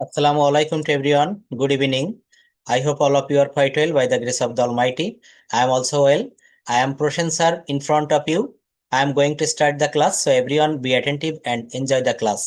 Assalamu alaikum to everyone. Good evening. I hope all of you are quite well by the grace of the Almighty. I am also well. I am Proshen sir in front of you. I am going to start the class, so everyone be attentive and enjoy the class.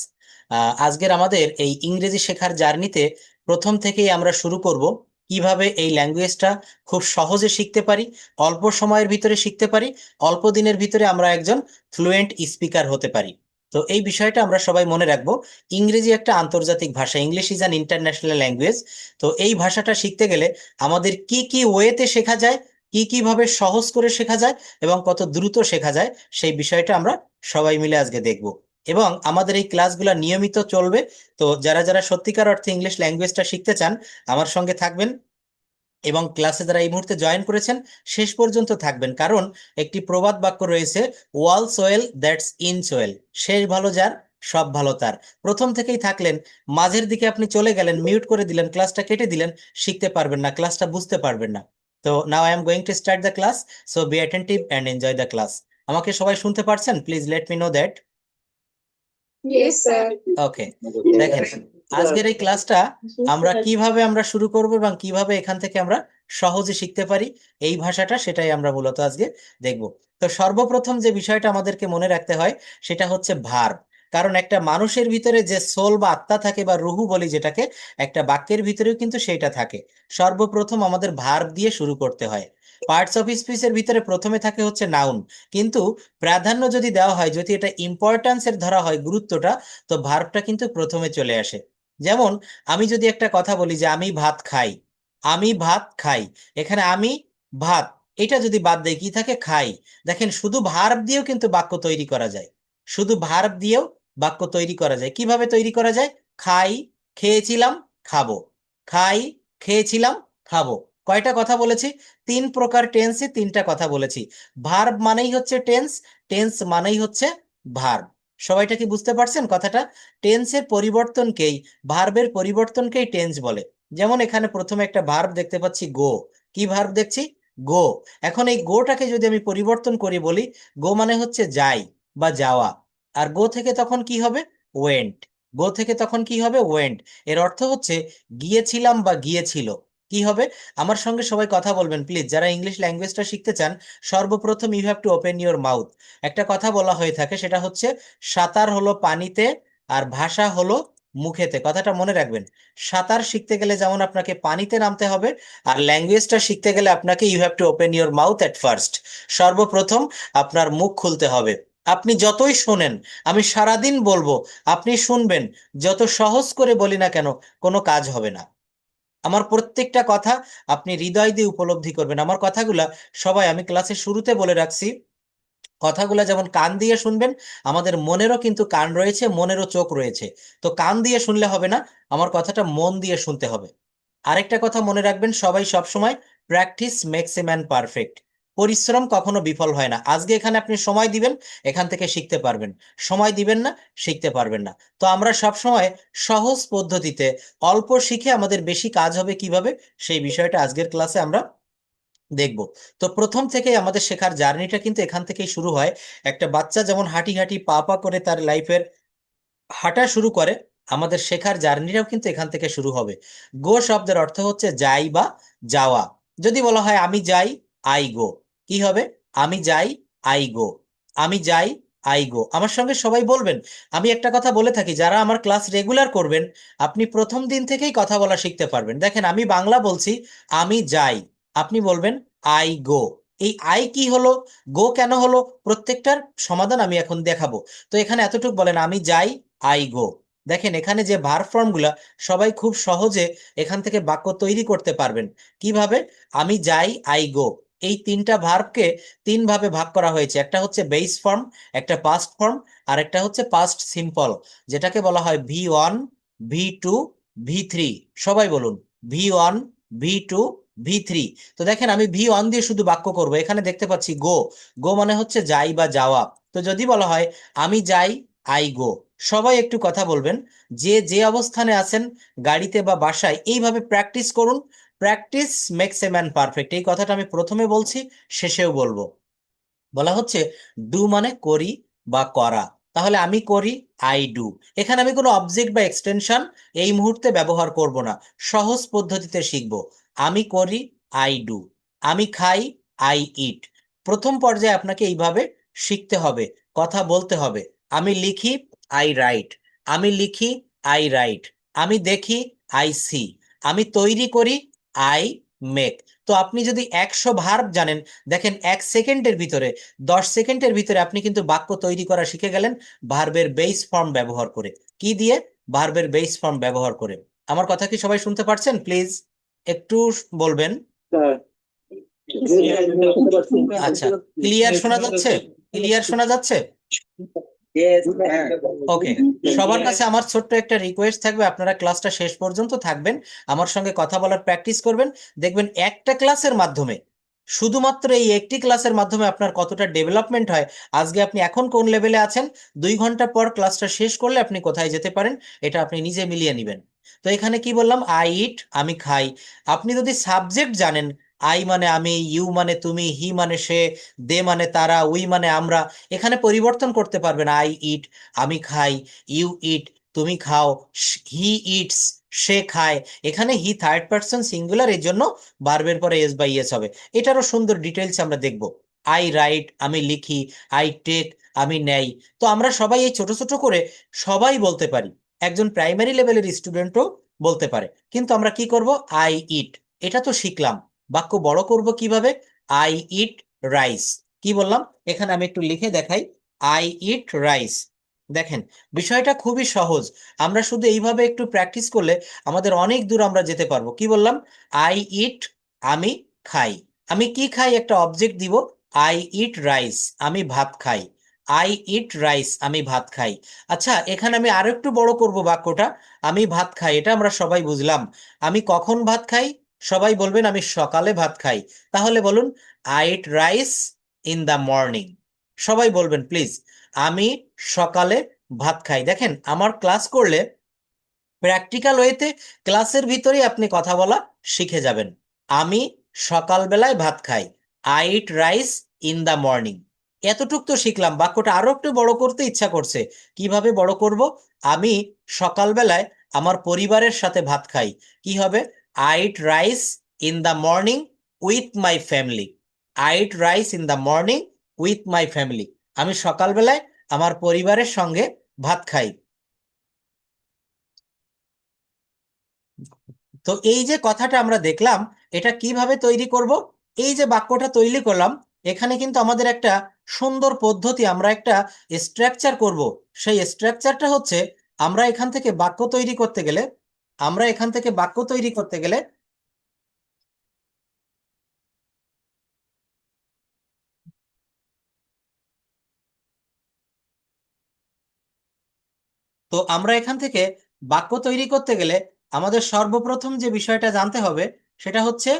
আজকের আমাদের এই ইংরেজি শেখার জার্নিতে প্রথম থেকেই আমরা শুরু করব কিভাবে এই ল্যাঙ্গুয়েজটা খুব সহজে শিখতে পারি, অল্প সময়ের ভিতরে শিখতে পারি, অল্প দিনের ভিতরে আমরা একজন ফ্লুয়েন্ট স্পিকার হতে পারি। তো এই বিষয়টা আমরা সবাই মনে রাখবো। ইংরেজি একটা আন্তর্জাতিক ভাষা, English is an international language. তো এই ভাষাটা শিখতে গেলে আমাদের কি কি ওয়েতে শেখা যায়, কি কিভাবে সহজ করে শেখা যায় এবং কত দ্রুত শেখা যায়, সেই বিষয়টা আমরা সবাই মিলে আজকে দেখব। এবং আমাদের এই ক্লাসগুলো নিয়মিত চলবে। তো যারা যারা সত্যিকার অর্থে ইংলিশ ল্যাঙ্গুয়েজটা শিখতে চান আমার সঙ্গে থাকবেন এবং ক্লাসে যারা এই মুহূর্তে জয়েন করেছেন শেষ পর্যন্ত থাকবেন, কারণ একটি প্রবাদ বাক্য রয়েছে, ওয়াল সোয়েল দ্যাটস ইন সোয়েল, শেষ ভালো যার সব ভালো তার। প্রথম থেকেই থাকলেন, মাঝের দিকে আপনি চলে গেলেন, মিউট করে দিলেন, ক্লাসটা কেটে দিলেন, শিখতে পারবেন না, ক্লাসটা বুঝতে পারবেন না। তো now I am going to start the class, so be attentive and enjoy the class. আমাকে সবাই শুনতে পারছেন? Please let me know that. Yes, sir. ওকে, দেখেন আজকের এই ক্লাসটা আমরা শুরু করব এবং কিভাবে এখান থেকে আমরা সহজে শিখতে পারি এই ভাষাটা, সেটাই আমরা মূলত আজকে দেখব। তো সর্বপ্রথম যে বিষয়টা আমাদেরকে মনে রাখতে হয় সেটা হচ্ছে ভার্ব। কারণ একটা মানুষের ভিতরে যে সোল বা আত্মা থাকে বা রুহু বলি যেটাকে, একটা বাক্যের ভিতরেও কিন্তু সেইটা থাকে। সর্বপ্রথম আমাদের ভার্ব দিয়ে শুরু করতে হয়। পার্টস অফ স্পিচের ভিতরে প্রথমে থাকে হচ্ছে নাউন, কিন্তু প্রাধান্য যদি দেওয়া হয়, যদি এটা ইম্পর্ট্যান্সের ধরা হয় গুরুত্বটা, তো ভার্বটা কিন্তু প্রথমে চলে আসে। যেমন আমি যদি একটা কথা বলি যে আমি ভাত খাই, আমি ভাত খাই, এখানে আমি ভাত এটা যদি বাদ দেয় কি থাকে? খাই। দেখেন শুধু ভার্ব দিয়েও কিন্তু বাক্য তৈরি করা যায়। শুধু ভার্ব দিয়েও বাক্য তৈরি করা যায়। কিভাবে তৈরি করা যায়? খাই, খেয়েছিলাম, খাবো। খাই, খেয়েছিলাম, খাবো। কয়টা কথা বলেছি? তিন প্রকার টেন্সে তিনটা কথা বলেছি। ভার্ব মানেই হচ্ছে টেন্স, টেন্স মানেই হচ্ছে ভার্ব। সবাইটা কি বুঝতে পারছেন কথাটা? টেন্সের পরিবর্তনকেই, ভার্বের পরিবর্তনকেই টেন্স বলে। যেমন এখানে প্রথমে একটা ভার্ব দেখতে পাচ্ছি, গো। কি ভার্ব দেখছি? গো। এখন এই গোটাকে যদি আমি পরিবর্তন করি, বলি গো মানে হচ্ছে যাই বা যাওয়া, আর গো থেকে তখন কি হবে? ওয়েন্ট। গো থেকে তখন কি হবে? ওয়েন্ট। এর অর্থ হচ্ছে গিয়েছিলাম বা গিয়েছিল। কি হবে? আমার সঙ্গে সবাই কথা বলবেন প্লিজ, যারা ইংলিশ ল্যাঙ্গুয়েজটা শিখতে চান। সর্বপ্রথম you have to open your mouth. একটা কথা বলা হয়ে থাকে, সেটা হচ্ছে সাঁতার হলো পানিতে আর ভাষা হলো মুখেতে। কথাটা মনে রাখবেন। সাঁতার শিখতে গেলে যেমন আপনাকে পানিতে নামতে হবে, আর ল্যাঙ্গুয়েজটা শিখতে গেলে আপনাকে you have to open your mouth at first. সর্বপ্রথম আপনার মুখ খুলতে হবে। আপনি যতই শোনেন, আমি সারাদিন বলবো, আপনি শুনবেন, যত সহজ করে বলি না কেন, কোনো কাজ হবে না। আমার প্রত্যেকটা কথা আপনি হৃদয় দিয়ে উপলব্ধি করবেন। আমার কথাগুলা সবাই, আমি ক্লাসের শুরুতে বলে রাখছি, কথাগুলো যেমন কান দিয়ে শুনবেন, আমাদের মনেরও কিন্তু কান রয়েছে, মনেরও চোখ রয়েছে। তো কান দিয়ে শুনলে হবে না, আমার কথাটা মন দিয়ে শুনতে হবে। আরেকটা কথা মনে রাখবেন সবাই সব সময়, practice makes a man perfect. পরিশ্রম কখনো বিফল হয় না। আজকে এখানে আপনি সময় দিবেন, এখান থেকে শিখতে পারবেন। সময় দিবেন না, শিখতে পারবেন না। তো আমরা সব সময় সহজ পদ্ধতিতে অল্প শিখে আমাদের বেশি কাজ হবে কিভাবে, সেই বিষয়টা আজকের ক্লাসে আমরা দেখব। তো প্রথম থেকে আমাদের শেখার জার্নিটা কিন্তু এখান থেকেই শুরু হয়। একটা বাচ্চা যেমন হাঁটি হাঁটি পা পা করে তার লাইফের হাঁটা শুরু করে, আমাদের শেখার জার্নিটাও কিন্তু এখান থেকে শুরু হবে। গো শব্দের অর্থ হচ্ছে যাই বা যাওয়া। যদি বলা হয় আমি যাই, আই গো, কি হবে? আমি যাই, আই গো। আমি যাই, আই গো। আমার সঙ্গে সবাই বলবেন। আমি একটা কথা বলে থাকি, যারা আমার ক্লাস রেগুলার করবেন, আপনি প্রথম দিন থেকেই কথা বলা শিখতে পারবেন। দেখেন আমি বাংলা বলছি, আমি যাই, আপনি বলবেন আই গো। এই আই কি হলো, গো কেন হলো, প্রত্যেকটার সমাধান আমি এখন দেখাবো। তো এখানে এতটুকু বলেন, আমি যাই, আই গো। দেখেন এখানে যে ভার্ব ফর্মগুলা, সবাই খুব সহজে এখান থেকে বাক্য তৈরি করতে পারবেন। কিভাবে? আমি যাই, আই গো, এই তিনটা ভার্বকে তিন ভাবে ভাগ করা হয়েছে। একটা হচ্ছে বেস ফর্ম, একটা পাস্ট ফর্ম, আর একটা হচ্ছে পাস্ট সিম্পল, যেটাকে বলা হয় V1, V2, V3। সবাই বলুন, V1, V2, V3। তো দেখেন আমি V1 দিয়ে শুধু বাক্য করব। এখানে দেখতে পাচ্ছি গো। গো মানে হচ্ছে যাই বা যাওয়া। তো যদি বলা হয় আমি যাই, আই গো, সবাই একটু কথা বলবেন, যে যে অবস্থানে আছেন, গাড়িতে বা বাসায়, এইভাবে প্র্যাকটিস করুন। Practice makes a man perfect, এই কথাটা আমি প্রথমে বলছি, শেষেও বলবো। বলা হচ্ছে ডু মানে করি বা করা। তাহলে আমি করি, আই ডু। এখানে আমি কোনো অবজেক্ট বা এক্সটেনশন এই মুহূর্তে ব্যবহার করব না, সহজ পদ্ধতিতে শিখব। আমি করি, আই ডু। আমি খাই, আই ইট। প্রথম পর্যায়ে আপনাকে এইভাবে শিখতে হবে, কথা বলতে হবে। আমি লিখি, আই রাইট। আমি লিখি, আই রাইট। আমি দেখি, আই সি। আমি তৈরি করি, আই মেক। তো আপনি যদি 100 ভার্ব জানেন, দেখেন 1 সেকেন্ডের ভিতরে, 10 সেকেন্ডের ভিতরে আপনি কিন্তু বাক্য তৈরি করা শিখে গেলেন ভার্বের বেস ফর্ম ব্যবহার করে। কি দিয়ে? ভার্বের বেস ফর্ম ব্যবহার করে। আমার কথা কি সবাই শুনতে পারছেন? প্লিজ একটু বলবেন। আচ্ছা, ক্লিয়ার শোনা যাচ্ছে? ক্লিয়ার শোনা যাচ্ছে? ওকে। সবার কাছে আমার ছোট্ট একটা রিকোয়েস্ট থাকবে, আপনারা ক্লাসটা শেষ পর্যন্ত থাকবেন, আমার সঙ্গে কথা বলার প্র্যাকটিস করবেন। দেখবেন একটা ক্লাসের মাধ্যমে, শুধুমাত্র এই একটি ক্লাসের মাধ্যমে আপনার কতটা ডেভেলপমেন্ট হয়। আজকে আপনি এখন কোন লেভেলে আছেন, 2 ঘন্টা পর ক্লাসটা শেষ করলে আপনি কোথায় যেতে পারেন, এটা আপনি নিজে মিলিয়ে নেবেন। তো এখানে কি বললাম? আই ইট, আমি খাই। আপনি যদি সাবজেক্ট জানেন, আই মানে আমি, ইউ মানে তুমি, হি মানে সে, দে মানে তারা, উই মানে আমরা, এখানে পরিবর্তন করতে পারবেন। আই ইট, আমি খাই, ইউ ইট, তুমি খাও, হি ইটস, সে খায়। এখানে হি থার্ড পার্সন সিঙ্গুলার, এর জন্য ভার্বের পরে এস বাই এস হবে। এটারও সুন্দর ডিটেলস আমরা দেখব। আই রাইট, আমি লিখি, আই টেক, আমি নেই। তো আমরা সবাই এই ছোট ছোট করে সবাই বলতে পারি, একজন প্রাইমারি লেভেলের স্টুডেন্টও বলতে পারে। কিন্তু আমরা কি করব? আই ইট, এটা তো শিখলাম। বাক্য বড় করব কিভাবে? I eat rice. কি বললাম? এখানে আমি একটু লিখে দেখাই, আই ইট রাইস। দেখেন, বিষয়টা খুবই সহজ। আমরা শুধু এইভাবে একটু প্র্যাকটিস করলে আমাদের অনেক দূর আমরা যেতে পারবো। কি বললাম? আই ইট, আমি খাই। আমি কি খাই? একটা অবজেক্ট দিব, আই ইট রাইস, আমি ভাত খাই। আই ইট রাইস, আমি ভাত খাই। আচ্ছা, এখানে আমি আরো একটু বড় করব বাক্যটা। আমি ভাত খাই, এটা আমরা সবাই বুঝলাম। আমি কখন ভাত খাই? সবাই বলবেন আমি সকালে ভাত খাই। তাহলে বলুন, I eat rice in the morning. সবাই বলবেন প্লিজ, আমি সকালে ভাত খাই। দেখেন, আমার ক্লাস করলে প্র্যাকটিক্যাল ওয়েতে ক্লাসের ভিতরেই আপনি কথা বলা শিখে যাবেন। আমি সকালবেলায় ভাত খাই, I eat rice in the morning. এতটুক তো শিখলাম, বাক্যটা আরো একটু বড় করতে ইচ্ছা করছে। কিভাবে বড় করব? আমি সকালবেলায় আমার পরিবারের সাথে ভাত খাই। কি হবে? I eat rice in the morning with my family. I eat rice in the morning with my family. আমি সকালবেলায় আমার পরিবারের সঙ্গে ভাত খাই। তো এই যে কথাটা আমরা দেখলাম, এটা কিভাবে তৈরি করব? এই যে বাক্যটা তৈরি করলাম, এখানে কিন্তু আমাদের একটা সুন্দর পদ্ধতি, আমরা একটা স্ট্রাকচার করব। সেই স্ট্রাকচারটা হচ্ছে, আমরা এখান থেকে বাক্য তৈরি করতে গেলে, আমরা এখান থেকে বাক্য তৈরি করতে গেলে তো আমরা এখান থেকে বাক্য তৈরি করতে গেলে আমাদের সর্বপ্রথম যে বিষয়টা জানতে হবে, সেটা হচ্ছে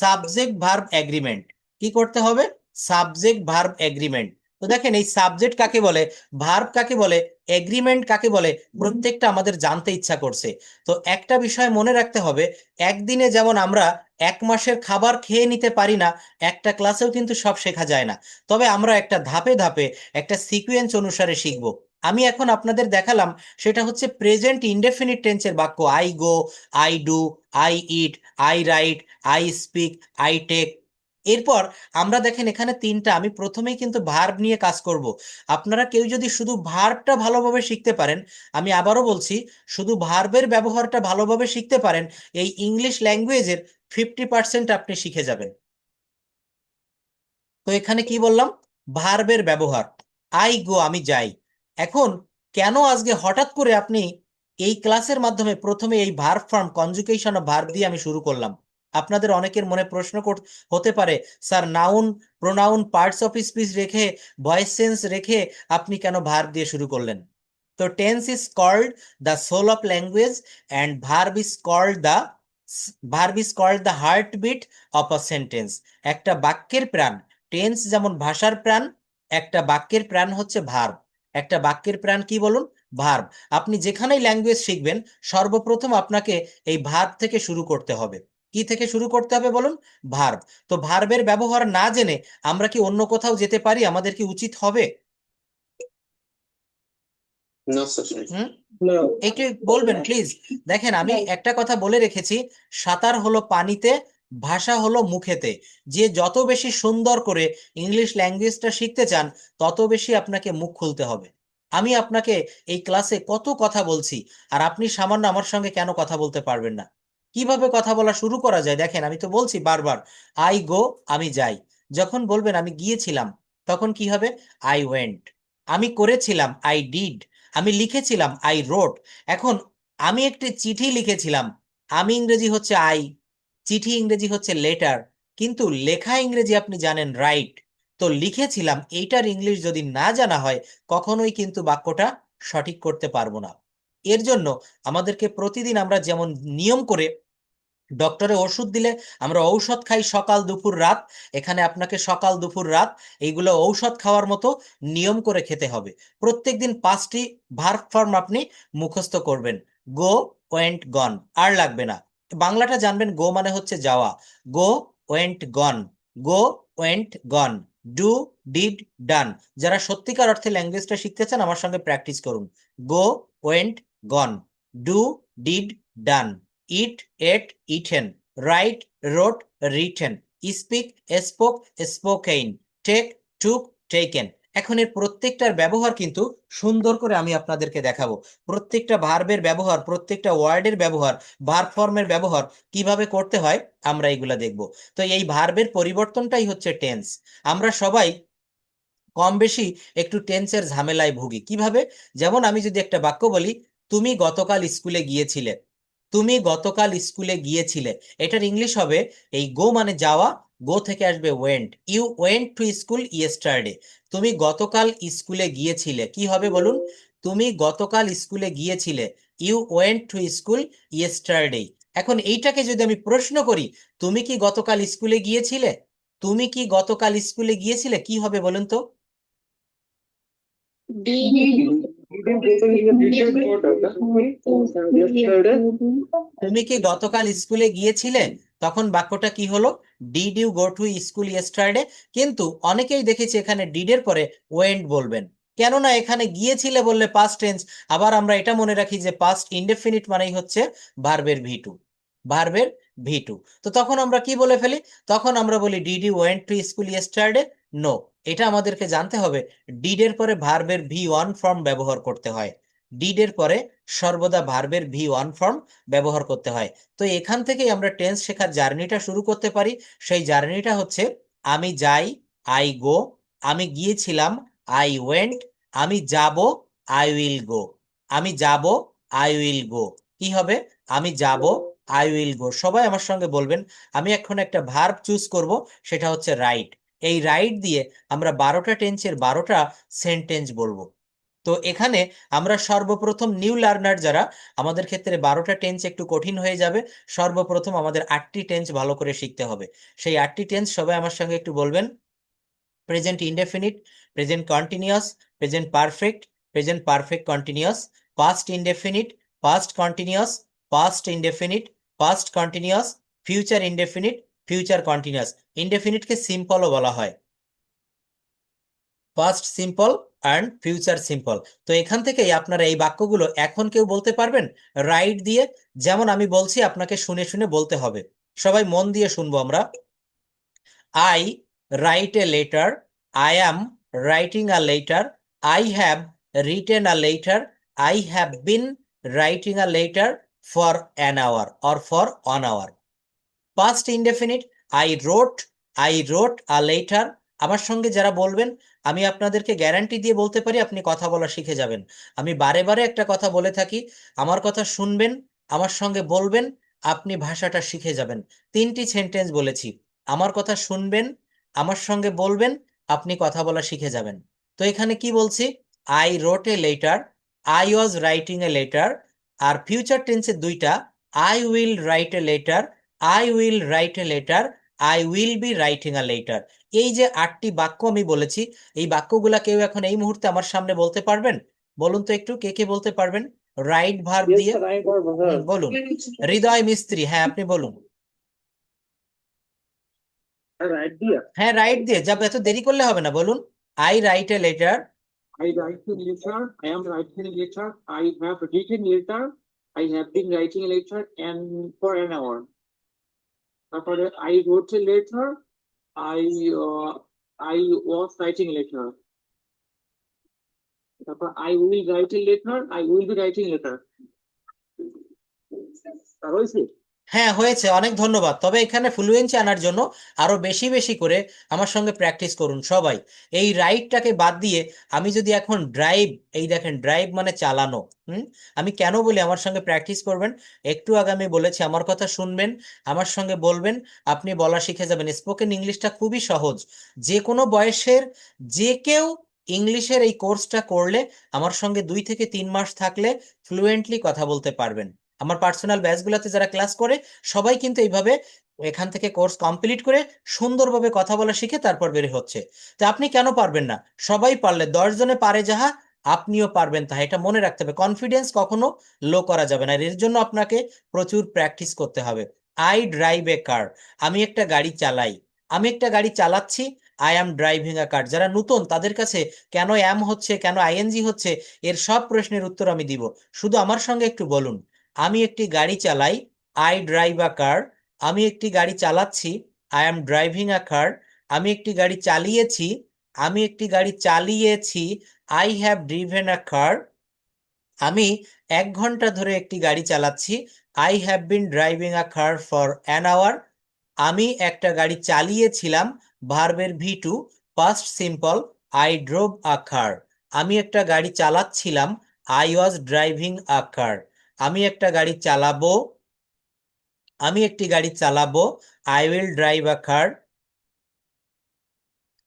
সাবজেক্ট ভার্ব এগ্রিমেন্ট। কি করতে হবে? Subject verb agreement. তো দেখেন, এই সাবজেক্ট কাকে বলে, ভার্ব কাকে বলে, এগ্রিমেন্ট কাকে বলে, প্রত্যেকটা আমাদের জানতে ইচ্ছা করছে। তো একটা বিষয় মনে রাখতে হবে, একদিনে যেমন আমরা 1 মাসের খাবার খেয়ে নিতে পারি না, একটা ক্লাসেও কিন্তু সব শেখা যায় না। তবে আমরা একটা ধাপে ধাপে, একটা সিকোয়েন্স অনুসারে শিখব। আমি এখন আপনাদের দেখালাম, সেটা হচ্ছে প্রেজেন্ট ইনডেফিনিট টেন্সের বাক্য। I go, I do, I eat, I write, I speak, I take. এরপর আমরা দেখেন এখানে তিনটা, আমি প্রথমেই কিন্তু ভার্ব নিয়ে কাজ করব। আপনারা কেউ যদি শুধু ভার্বটা ভালোভাবে শিখতে পারেন, আমি আবারও বলছি, শুধু ভার্বের ব্যবহারটা ভালোভাবে শিখতে পারেন, এই ইংলিশ ল্যাঙ্গুয়েজের 50% আপনি শিখে যাবেন। তো এখানে কি বললাম? ভার্বের ব্যবহার। আই গো, আমি যাই। এখন কেন আজকে হঠাৎ করে আপনি এই ক্লাসের মাধ্যমে প্রথমে এই verb form, conjugation of verb দিয়ে আমি শুরু করলাম? আপনাদের অনেকের মনে প্রশ্ন হতে পারে, sir noun, pronoun, parts of speech রেখে, ভয়েস সেন্স রেখে আপনি কেন ভার্ব দিয়ে শুরু করলেন? তো tense is called the soul of language, and verb is called the heartbeat of a sentence. একটা বাক্যের প্রাণ, টেন্স যেমন ভাষার প্রাণ, একটা বাক্যের প্রাণ হচ্ছে ভার্ব। একটা বাক্যের প্রাণ কি বলুন? ভার্ব। আপনি যেখানেই ল্যাঙ্গুয়েজ শিখবেন, সর্বপ্রথম আপনাকে এই ভার্ব থেকে শুরু করতে হবে। কি থেকে শুরু করতে হবে বলুন? ভার্ব। তো ভার্বের ব্যবহার না জেনে আমরা কি অন্য কোথাও যেতে পারি? আমাদের কি উচিত হবে? No, sir. হুম No. একটু বলবেন প্লিজ। দেখেন আমি একটা কথা বলে রেখেছি, সাঁতার হলো পানিতে, ভাষা হলো মুখেতে। যে যত বেশি সুন্দর করে ইংলিশ ল্যাঙ্গুয়েজটা শিখতে চান, তত বেশি আপনাকে মুখ খুলতে হবে। আমি আপনাকে এই ক্লাসে কত কথা বলছি, আর আপনি সামান্য আমার সঙ্গে কেন কথা বলতে পারবেন না? কিভাবে কথা বলা শুরু করা যায় দেখেন, আমি তো বলছি বারবার, আই গো, আমি যাই। যখন বলবেন আমি গিয়েছিলাম, তখন কি হবে? I went. আমি করেছিলাম, আই ডিড। আমি লিখেছিলাম, আই রোট। এখন আমি একটি চিঠি লিখেছিলাম, আমি ইংরেজি হচ্ছে আই, চিঠি ইংরেজি হচ্ছে লেটার, কিন্তু লেখা ইংরেজি আপনি জানেন রাইট। তো লিখেছিলাম এইটার ইংলিশ যদি না জানা হয়, কখনোই কিন্তু বাক্যটা সঠিক করতে পারবো না। এর জন্য আমাদেরকে প্রতিদিন আমরা যেমন নিয়ম করে ডক্টরে ওষুধ দিলে আমরা ঔষধ খাই সকাল দুপুর রাত, এখানে আপনাকে সকাল দুপুর রাত এইগুলো ঔষধ খাওয়ার মতো নিয়ম করে খেতে হবে। প্রত্যেকদিন 5টি ভার্ব ফর্ম আপনি মুখস্থ করবেন। গো, ওয়েন্ট, গন। আর লাগবে না, বাংলাটা জানবেন। গো মানে হচ্ছে যাওয়া, go, went, gone. Go, went, gone. Do, did, done. যারা সত্যিকার অর্থে ল্যাঙ্গুয়েজটা শিখতে চান, আমার সঙ্গে প্র্যাকটিস করুন। Go, went, gone. Do, did, done. Eat, ate, eaten. Write, wrote, written. Speak, spoke, spoken. Take, took, taken. এখন এর প্রত্যেকটার ব্যবহার কিন্তু সুন্দর করে আমি আপনাদেরকে দেখাবো। প্রত্যেকটা ভার্বের ব্যবহার, প্রত্যেকটা ওয়ার্ডের ব্যবহার, ভার্ব ফর্মের ব্যবহার কিভাবে করতে হয় আমরা এগুলা দেখব। তো এই ভার্বের পরিবর্তনটাই হচ্ছে টেন্স। আমরা সবাই কম বেশি একটু টেন্সের ঝামেলায় ভুগি। কিভাবে? যেমন আমি যদি একটা বাক্য বলি, তুমি গতকাল স্কুলে গিয়েছিলে। তুমি গতকাল স্কুলে গিয়েছিলে, এটার ইংলিশ হবে, এই গো মানে যাওয়া, গো থেকে আসবে went. You went to school yesterday. তুমি গতকাল স্কুলে গিয়েছিলে, কি হবে বলুন? তুমি গতকাল স্কুলে গিয়েছিলে, you went to school yesterday. এখন এইটাকে যদি আমি প্রশ্ন করি, তুমি কি গতকাল স্কুলে গিয়েছিলে? তুমি কি গতকাল স্কুলে গিয়েছিলে, কি হবে বলুন তো? তুমি কি গতকাল স্কুলে গিয়েছিলে, তখন বাক্যটা কি হলো? Did you go to school yesterday. কিন্তু অনেকেই দেখেছি এখানে ডিডের পরে ওয়েন্ট বলবেন, কেননা এখানে গিয়েছিলে বললে পাস্ট টেন্স। আবার আমরা এটা মনে রাখি যে পাস্ট ইনডেফিনিট মানেই হচ্ছে ভার্বের ভি টু, ভার্বের ভি টু। তো তখন আমরা কি বলে ফেলি? তখন আমরা বলি did you went to school yesterday. No, এটা আমাদেরকে জানতে হবে, ডিডের পরে ভার্বের ভি ওয়ান ফর্ম ব্যবহার করতে হয়। ডিডের পরে সর্বদা ভার্বের ভি ওয়ান ফর্ম ব্যবহার করতে হয়। তো এখান থেকেই আমরা টেন্স শেখার জার্নিটা শুরু করতে পারি। সেই জার্নিটা হচ্ছে, আমি যাই, আই গো। আমি গিয়েছিলাম, আই ওয়েন্ট। আমি যাব, আই উইল গো। আমি যাব, আই উইল গো। কি হবে? আমি যাব, আই উইল গো। সবাই আমার সঙ্গে বলবেন। আমি এখন একটা ভার্ব চুজ করব, সেটা হচ্ছে রাইট। এই রাইট দিয়ে আমরা 12টা টেন্সের 12টা সেন্টেন্স বলবো। তো এখানে আমরা সর্বপ্রথম নিউ লার্নার যারা, আমাদের ক্ষেত্রে 12টা টেন্স একটু কঠিন হয়ে যাবে। সর্বপ্রথম আমাদের 8টি টেন্স ভালো করে শিখতে হবে। সেই 8টি টেন্স সবাই আমার সঙ্গে একটু বলবেন। Present indefinite, present continuous, present perfect, present perfect continuous, past indefinite, past continuous, past indefinite, past continuous, future indefinite, future continuous. ইনডেফিনিটকে সিম্পলও বলা হয়, past simple and future simple. তো এখান থেকেই আপনারা এই বাক্যগুলো এখন কেউ বলতে পারবেন রাইট দিয়ে। যেমন আমি বলছি, আপনাকে শুনে শুনে বলতে হবে। সবাই মন দিয়ে শুনবো আমরা। I write a letter, I am writing a letter, I have written a letter, I have been writing a letter for an hour or for on hour. Past indefinite, I wrote a letter. আমার সঙ্গে যারা বলবেন, আমি আপনাদেরকে guarantee দিয়ে বলতে পারি আপনি কথা বলা শিখে যাবেন। আমি বারে বারে একটা কথা বলে থাকি, আমার কথা শুনবেন, আমার সঙ্গে বলবেন, আপনি ভাষাটা শিখে যাবেন। 3টি সেন্টেন্স বলেছি, আমার কথা শুনবেন, আমার সঙ্গে বলবেন, আপনি কথা বলা শিখে যাবেন। তো এখানে কি বলছি? I wrote a letter, I was writing a letter. আর ফিউচার টেন্সের 2টা, I will write a letter, I will write a letter, I will be writing a letter. এই যে 8টি বাক্য আমি বলেছি, এই বাক্যগুলা কেউ এখন এই মুহূর্তে আমার সামনে বলতে পারবেন? বলুন তো একটু, কে কে বলতে পারবেন রাইট ভার্ব Yes, দিয়ে? sir, I got verb. বলুন। হৃদয় মিস্ত্রি, হ্যাঁ আপনি বলুন। Right there. হ্যাঁ রাইট দিয়ে, যাব, এত দেরি করলে হবে না, বলুন। I write a letter, I write a letter. I am writing a letter. I have written letter. I have been writing a letter and for an hour. তারপরে I wrote a letter. I uh, I was writing a letter. তারপর I will write a letter. I will be writing a letter. তা হয়েছে? হ্যাঁ, হয়েছে, অনেক ধন্যবাদ। তবে এখানে ফ্লুয়েন্সি আনার জন্য আরো বেশি বেশি করে আমার সঙ্গে প্র্যাকটিস করুন সবাই। এই রাইটটাকে বাদ দিয়ে আমি যদি এখন ড্রাইভ, এই দেখেন ড্রাইভ মানে চালানো। আমি কেন বলি আমার সঙ্গে প্র্যাকটিস করবেন? একটু আগে আমি বলেছি আমার কথা শুনবেন, আমার সঙ্গে বলবেন, আপনি বলা শিখে যাবেন। স্পোকেন ইংলিশটা খুবই সহজ, যে কোনো বয়সের যে কেউ ইংলিশের এই কোর্সটা করলে, আমার সঙ্গে 2 থেকে 3 মাস থাকলে ফ্লুয়েন্টলি কথা বলতে পারবেন। আমার পার্সোনাল ব্যাচগুলোতে যারা ক্লাস করে সবাই কিন্তু এইভাবে এখান থেকে কোর্স কমপ্লিট করে সুন্দরভাবে কথা বলা শিখে তারপর বের হচ্ছে। তো আপনি কেন পারবেন না? সবাই পারলে 10 জনে পারে যাহা, আপনিও পারবেন তাহা। এটা মনে রাখতে হবে, কনফিডেন্স কখনো লো করা যাবে না। আর এর জন্য আপনাকে প্রচুর প্র্যাকটিস করতে হবে। আই ড্রাইভ এ কার, আমি একটা গাড়ি চালাই। আমি একটা গাড়ি চালাচ্ছি, আই অ্যাম ড্রাইভিং আ কার। যারা নতুন তাদের কাছে কেন অ্যাম হচ্ছে, কেন আইএনজি হচ্ছে, এর সব প্রশ্নের উত্তর আমি দিব। শুধু আমার সঙ্গে একটু বলুন, আমি একটি গাড়ি চালাই, আই ড্রাইভ আ কার। আমি একটি গাড়ি চালাচ্ছি, I am driving a car. আমি একটি গাড়ি চালিয়েছি, আমি একটি গাড়ি চালিয়েছি, I have driven a car. আমি 1 ঘন্টা ধরে একটি গাড়ি চালাচ্ছি, I have been driving a car for an hour. আমি একটা গাড়ি চালিয়েছিলাম, ভার্বের V2, past simple, I drove a car. আমি একটা গাড়ি চালাচ্ছিলাম, I was driving a car. আমি একটা গাড়ি চালাবো, আমি একটি গাড়ি চালাবো, I will drive a car.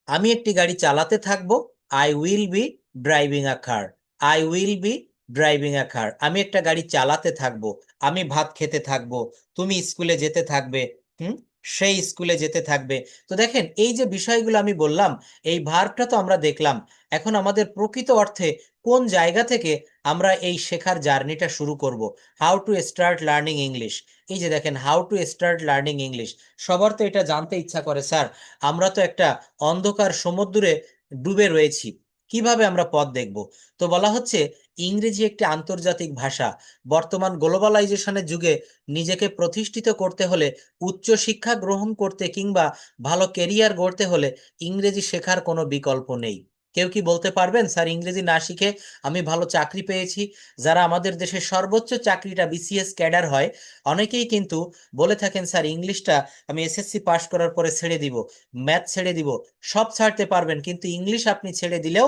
আমি একটি গাড়ি চালাতে থাকবো, I will be driving a car. I will be driving a car. আমি একটা গাড়ি চালাতে থাকবো, আমি ভাত খেতে থাকবো, তুমি স্কুলে যেতে থাকবে, হুম, সেই স্কুলে যেতে থাকবে। তো দেখেন এই যে বিষয়গুলো আমি বললাম, এই ভার্বটা তো আমরা দেখলাম। এখন আমাদের প্রকৃত অর্থে কোন জায়গা থেকে আমরা এই শেখার জার্নিটা শুরু করব? How to start learning English. এই যে দেখেন, how to start learning English. সবার তো এটা জানতে ইচ্ছা করে, স্যার আমরা তো একটা অন্ধকার সমুদ্রে ডুবে রয়েছি, কিভাবে আমরা পথ দেখব? তো বলা হচ্ছে ইংরেজি একটি আন্তর্জাতিক ভাষা। বর্তমান গ্লোবালাইজেশনের যুগে নিজেকে প্রতিষ্ঠিত করতে হলে, উচ্চ শিক্ষা গ্রহণ করতে কিংবা ভালো কেরিয়ার গড়তে হলে ইংরেজি শেখার কোনো বিকল্প নেই। কেউ কি বলতে পারবেন স্যার ইংরেজি না শিখে আমি ভালো চাকরি পেয়েছি? যারা আমাদের দেশের সর্বোচ্চ চাকরিটা বিসিএস ক্যাডার হয়, অনেকেই কিন্তু বলে থাকেন স্যার ইংলিশটা আমি এসএসসি পাশ করার পরে ছেড়ে দিব, ম্যাথ ছেড়ে দিব। সব ছাড়তে পারবেন, কিন্তু ইংলিশ আপনি ছেড়ে দিলেও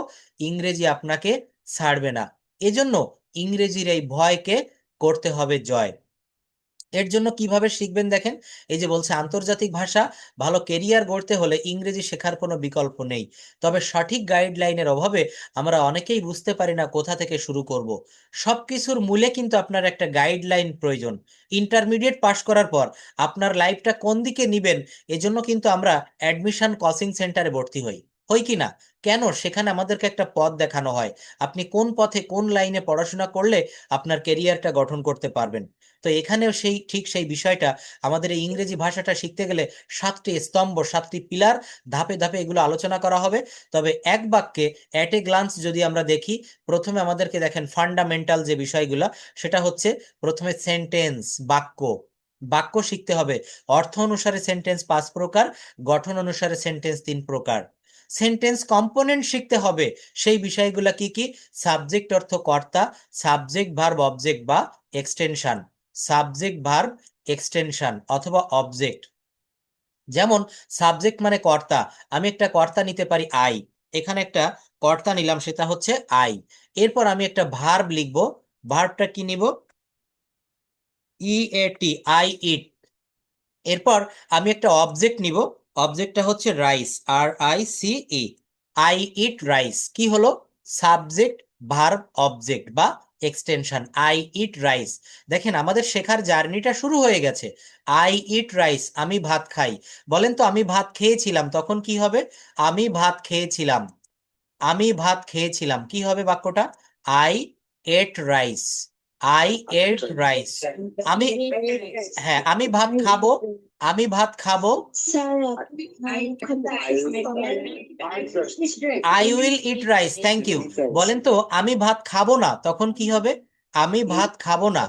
ইংরেজি আপনাকে ছাড়বে না। এজন্য ইংরেজির এই ভয়কে করতে হবে জয়। এর জন্য কিভাবে শিখবেন দেখেন, এই যে বলছে আন্তর্জাতিক ভাষা, ভালো কেরিয়ার গড়তে হলে ইংরেজি শেখার কোনো বিকল্প নেই। তবে সঠিক গাইডলাইনের অভাবে আমরা অনেকেই বুঝতে পারি না কোথা থেকে শুরু করব। সবকিছুর মূলে কিন্তু আপনার একটা গাইডলাইন প্রয়োজন। ইন্টারমিডিয়েট পাশ করার পর আপনার লাইফটা কোন দিকে নিবেন, এজন্য কিন্তু আমরা অ্যাডমিশন কোচিং সেন্টারে ভর্তি হই, হই কি না? কেন? সেখানে আমাদেরকে একটা পথ দেখানো হয়, আপনি কোন পথে কোন লাইনে পড়াশোনা করলে আপনার কেরিয়ারটা গঠন করতে পারবেন। তো এখানেও সেই ঠিক সেই বিষয়টা, আমাদের এই ইংরেজি ভাষাটা শিখতে গেলে 7টি স্তম্ভ, 7টি পিলার, ধাপে ধাপে এগুলো আলোচনা করা হবে। তবে এক বাক্যে অ্যাট এ গ্লান্স যদি আমরা দেখি, প্রথমে আমাদেরকে দেখেন ফান্ডামেন্টাল যে বিষয়গুলো, সেটা হচ্ছে প্রথমে সেন্টেন্স, বাক্য। বাক্য শিখতে হবে। অর্থ অনুসারে সেন্টেন্স 5 প্রকার, গঠন অনুসারে সেন্টেন্স 3 প্রকার। সেন্টেন্স কম্পোনেন্ট শিখতে হবে। সেই বিষয়গুলো কি কি? সাবজেক্ট অর্থ কর্তা, সাবজেক্ট ভার্ব অবজেক্ট বা এক্সটেনশন, সাবজেক্ট ভার্ব এক্সটেনশন অথবা অবজেক্ট। যেমন সাবজেক্ট মানে কর্তা, আমি একটা কর্তা নিতে পারি আই। এখানে একটা কর্তা নিলাম, সেটা হচ্ছে আই। এরপর আমি একটা ভার্ব লিখব, ভার্বটা কি নিব? EAT, I eat. এরপর আমি একটা অবজেক্ট নিব, অবজেক্টটা হচ্ছে rice, RICE। I eat rice কি হলো? সাবজেক্ট ভার্ব অবজেক্ট বা এক্সটেনশন, আই ইট রাইস। দেখেন আমাদের শেখার জার্নিটা শুরু হয়ে গেছে। আই ইট রাইস, আমি ভাত খাই। বলেন তো আমি ভাত খেয়েছিলাম, তখন কি হবে? আমি ভাত খেয়েছিলাম, আমি ভাত খেয়েছিলাম, কি হবে বাক্যটা? I ate rice, I ate rice. আমি, হ্যাঁ আমি ভাত খাবো, আমি ভাত খাবো, Sarah, I will eat rice. Thank you. বলেন তো আমি ভাত খাবো না, তখন কি হবে? আমি ভাত খাবো না।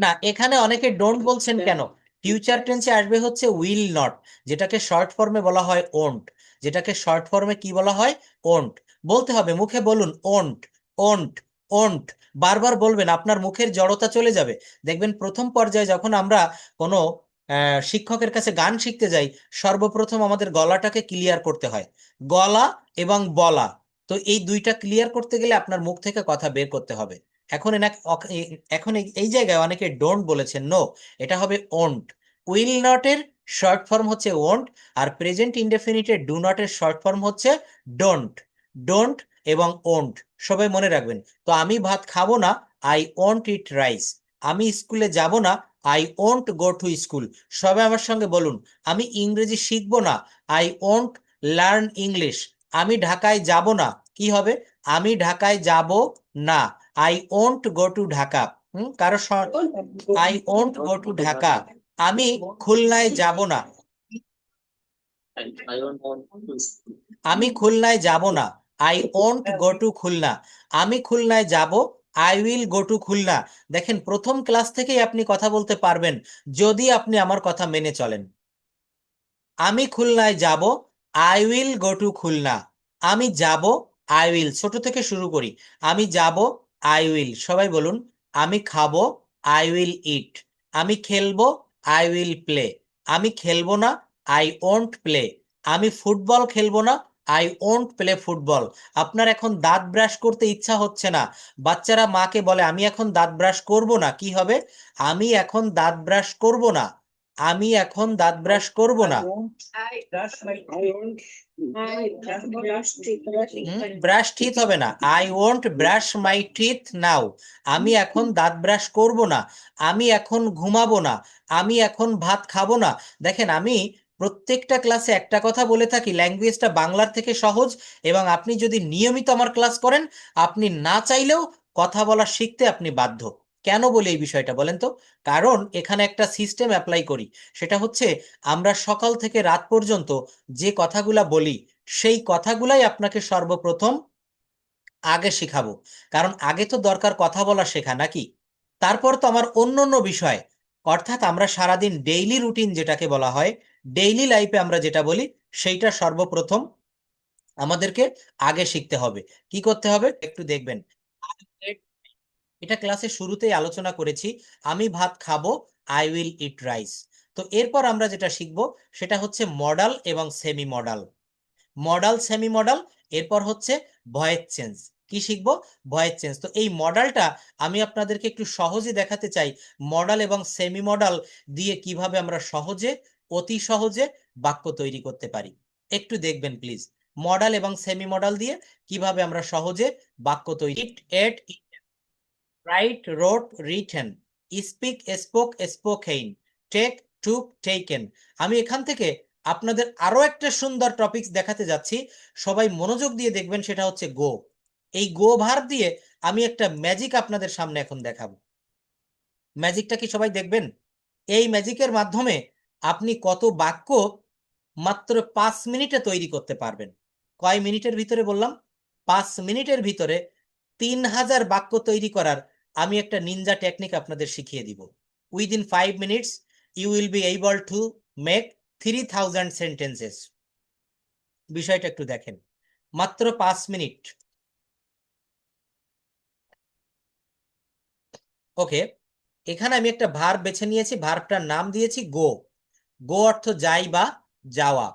না, এখানে অনেকে ডোন্ট বলছেন কেন? ফিউচার টেন্সে আসবে হচ্ছে উইল নট, যেটাকে শর্ট ফর্মে বলা হয় ওন্ট। যেটাকে শর্ট ফর্মে কি বলা হয়? ওন্ট। বলতে হবে, মুখে বলুন ওন্ট, ওন্ট, ওন্ট। বারবার বলবেন, আপনার মুখের জড়তা চলে যাবে। দেখবেন প্রথম পর্যায়ে যখন আমরা কোনো শিক্ষকের কাছে গান শিখতে যাই, সর্বপ্রথম আমাদের গলাটাকে ক্লিয়ার করতে হয়, গলা এবং বলা। তো এই দুইটা ক্লিয়ার করতে গেলে আপনার মুখ থেকে কথা বের করতে হবে। এখন এখন এই জায়গায় অনেকে ডোন্ট বলেছেন, নো, এটা হবে ওন্ট। উইল নট এর শর্ট ফর্ম হচ্ছে ওন্ট, আর প্রেজেন্ট ইনডেফিনিটের ডু নট এর শর্ট ফর্ম হচ্ছে ডোন্ট। ডোন্ট এবং ওন্ট সবাই মনে রাখবেন। তো আমি ভাত খাবো না, আই ওন্ট ইট রাইস। আমি স্কুলে যাব না, I won't go to school. সবাই আমার সঙ্গে বলুন, আমি ইংরেজি শিখবো না, আই ওন্ট লার্ন ইংলিশ। আমি ঢাকায় যাব না, কি হবে? আমি ঢাকায় যাব না, I won't go to Dhaka. কারো I won't go to Dhaka. আমি খুলনায় যাব না, আমি খুলনায় যাব না, I won't go to Khulna. আমি খুলনায় যাব, I will go to Khulna. দেখেন প্রথম ক্লাস থেকেই আপনি কথা বলতে পারবেন যদি আপনি আমার কথা মেনে চলেন। আমি খুলনায় যাব, I will go to Khulna. আমি যাব, আই উইল, ছোট থেকে শুরু করি। আমি যাব, আই উইল। সবাই বলুন, আমি খাবো, আই উইল ইট। আমি খেলবো, আই উইল প্লে। আমি খেলবো না, আই ওন্ট প্লে। আমি ফুটবল খেলবো না, আই ওন্ট প্লে ফুটবল। আপনার এখন দাঁত ব্রাশ করতে ইচ্ছা হচ্ছে না, বাচ্চারা মাকে বলে আমি এখন দাঁত ব্রাশ করব না, কি হবে? আমি এখন দাঁত ব্রাশ করব না, আমি এখন দাঁত ব্রাশ করব না। ব্রাশ টিথ হবে না, I won't brush my teeth now. আমি এখন দাঁত ব্রাশ করব না, আমি এখন ঘুমাবো না, আমি এখন ভাত খাবো না। দেখেন আমি প্রত্যেকটা ক্লাসে একটা কথা বলে থাকি, ল্যাঙ্গুয়েজটা বাংলার থেকে সহজ, এবং আপনি যদি নিয়মিত আমার ক্লাস করেন, আপনি না চাইলেও কথা বলা শিখতে আপনি বাধ্য। কেন বলি এই বিষয়টা বলেন তো? কারণ এখানে একটা সিস্টেম অ্যাপ্লাই করি, সেটা হচ্ছে আমরা সকাল থেকে রাত পর্যন্ত যে কথাগুলা বলি, সেই কথাগুলাই আপনাকে সর্বপ্রথম আগে শেখাবো। কারণ আগে তো দরকার কথা বলা শেখা, নাকি? তারপর তো আমার অন্য অন্য বিষয়, অর্থাৎ আমরা সারাদিন ডেইলি রুটিন যেটাকে বলা হয়, ডেইলি লাইফে আমরা যেটা বলি, সেইটা সর্বপ্রথম আমাদেরকে আগে শিখতে হবে। কি করতে হবে একটু দেখবেন। এটা ক্লাসের শুরুতেই আলোচনা করেছি, আমি ভাত খাবো, আই উইল ইট রাইস। তো এরপর আমরা যেটা শিখবো সেটা হচ্ছে মডাল এবং semi modal. Modal, semi modal, এরপর হচ্ছে ভয়েস চেঞ্জ। কি শিখবো? Voice change. তো এই মডালটা আমি আপনাদেরকে একটু সহজে দেখাতে চাই, মডাল এবং সেমি মডাল দিয়ে কিভাবে আমরা সহজে, অতি সহজে বাক্য তৈরি করতে পারি। একটু দেখবেন প্লিজ, মডাল এবং সেমি মডাল দিয়ে কিভাবে আমরা সহজে বাক্য তৈরি। Eat, ate, write, wrote, written, speak, spoke, spoken, take, took, taken. আমি এখান থেকে আপনাদের আরো একটা সুন্দর টপিকস দেখাতে যাচ্ছি, সবাই মনোযোগ দিয়ে দেখবেন। সেটা হচ্ছে গো। এই গো ভার্ব দিয়ে আমি একটা ম্যাজিক আপনাদের সামনে এখন দেখাবো। ম্যাজিকটা কি সবাই দেখবেন? এই ম্যাজিকের মাধ্যমে আপনি কত বাক্য মাত্র 5 মিনিটে তৈরি করতে পারবেন। কয় মিনিটের ভিতরে বললাম? 5 মিনিটের ভিতরে 3000 বাক্য তৈরি করার আমি একটা নিনজা টেকনিক আপনাদের শিখিয়ে দিব। Within 5 minutes you will be able to make 3000 sentences. বিষয়টা একটু দেখেন, মাত্র 5 মিনিট। ওকে, এখানে আমি একটা ভার্ব বেছে নিয়েছি, ভার্বটার নাম দিয়েছি গো। গো অর্থ যাই বা যাওয়া।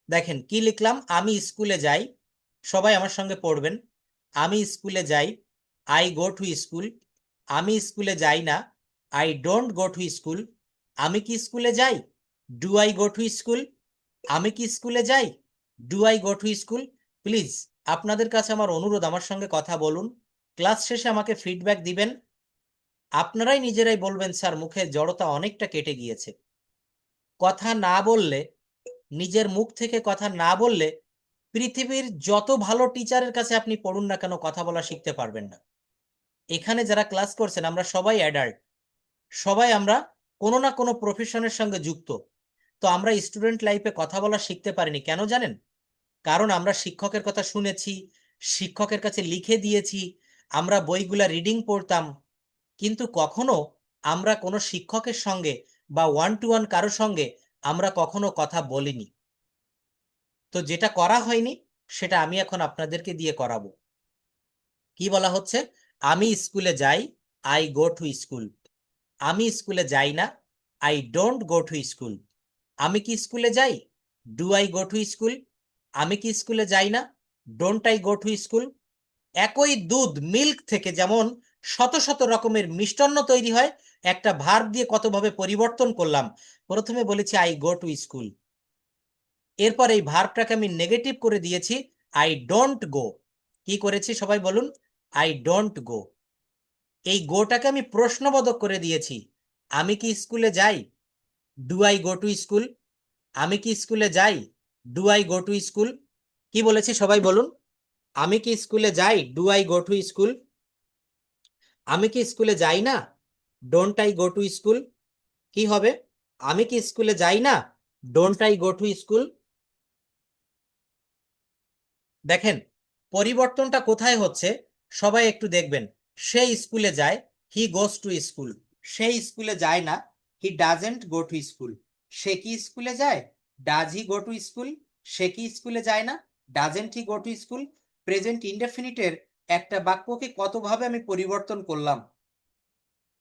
দেখেন কি লিখলাম, আমি স্কুলে যাই। সবাই আমার সঙ্গে পড়বেন, আমি স্কুলে যাই, আই গো টু স্কুল। আমি স্কুলে যাই না, I don't go to school. আমি কি স্কুলে যাই? Do I go to school? আমি কি স্কুলে যাই? Do I go to school? Please আপনাদের কাছে আমার অনুরোধ, আমার সঙ্গে কথা বলুন, ক্লাস শেষে আমাকে ফিডব্যাক দিবেন। আপনারাই নিজেরাই বলবেন স্যার মুখে জড়তা অনেকটা কেটে গিয়েছে। কথা না বললে, নিজের মুখ থেকে কথা না বললে, পৃথিবীর যত ভালো টিচারের কাছে আপনি পড়ুন না কেন, কথা বলা শিখতে পারবেন না। এখানে যারা ক্লাস করছেন আমরা সবাই অ্যাডাল্ট, সবাই আমরা কোনো না কোনো প্রফেশনের সঙ্গে যুক্ত। তো আমরা স্টুডেন্ট লাইফে কথা বলা শিখতে পারিনি, কেন জানেন? কারণ আমরা শিক্ষকের কথা শুনেছি, শিক্ষকের কাছে লিখে দিয়েছি, আমরা বইগুলা রিডিং পড়তাম, কিন্তু কখনো আমরা কোনো শিক্ষকের সঙ্গে বা ওয়ান টু ওয়ান কারোর সঙ্গে আমরা কখনো কথা বলিনি। তো যেটা করা হয়নি সেটা আমি এখন আপনাদেরকে দিয়ে করাবো। কি বলা হচ্ছে? আমি স্কুলে যাই, আই গো টু স্কুল। আমি স্কুলে যাই না, I don't go to school. আমি কি স্কুলে যাই? Do I go to school. আমি কি স্কুলে যাই না? Don't I go to school. একই দুধ মিল্ক থেকে যেমন শত শত রকমের মিষ্টান্ন তৈরি হয়, একটা ভার্ব দিয়ে কতভাবে পরিবর্তন করলাম। প্রথমে বলেছি আই গো টু স্কুল, এরপর এই ভার্বটাকে আমি নেগেটিভ করে দিয়েছি, আই ডোন্ট গো। কি করেছি সবাই বলুন? I don't go. এই গোটাকে আমি প্রশ্নবোধক করে দিয়েছি, আমি কি স্কুলে যাই? Do I go to school. আমি কি স্কুলে যাই? Do I go to school. কি বলেছি সবাই বলুন? আমি কি স্কুলে যাই? Do I go to school. আমি কি স্কুলে যাই না? Don't I go to school. কি হবে? আমি কি স্কুলে যাই না? Don't I go to school. দেখেন পরিবর্তনটা কোথায় হচ্ছে, সবাই একটু দেখবেন। সে স্কুলে যায়, হি গোস টু স্কুল। সে স্কুলে যায় না, he doesn't go to school. সে কি স্কুলে যায়? Does he go to school. সে কি স্কুলে যায় না? Doesn't he go to school. Present ইনডেফিনিটের একটা বাক্যকে কতভাবে আমি পরিবর্তন করলাম।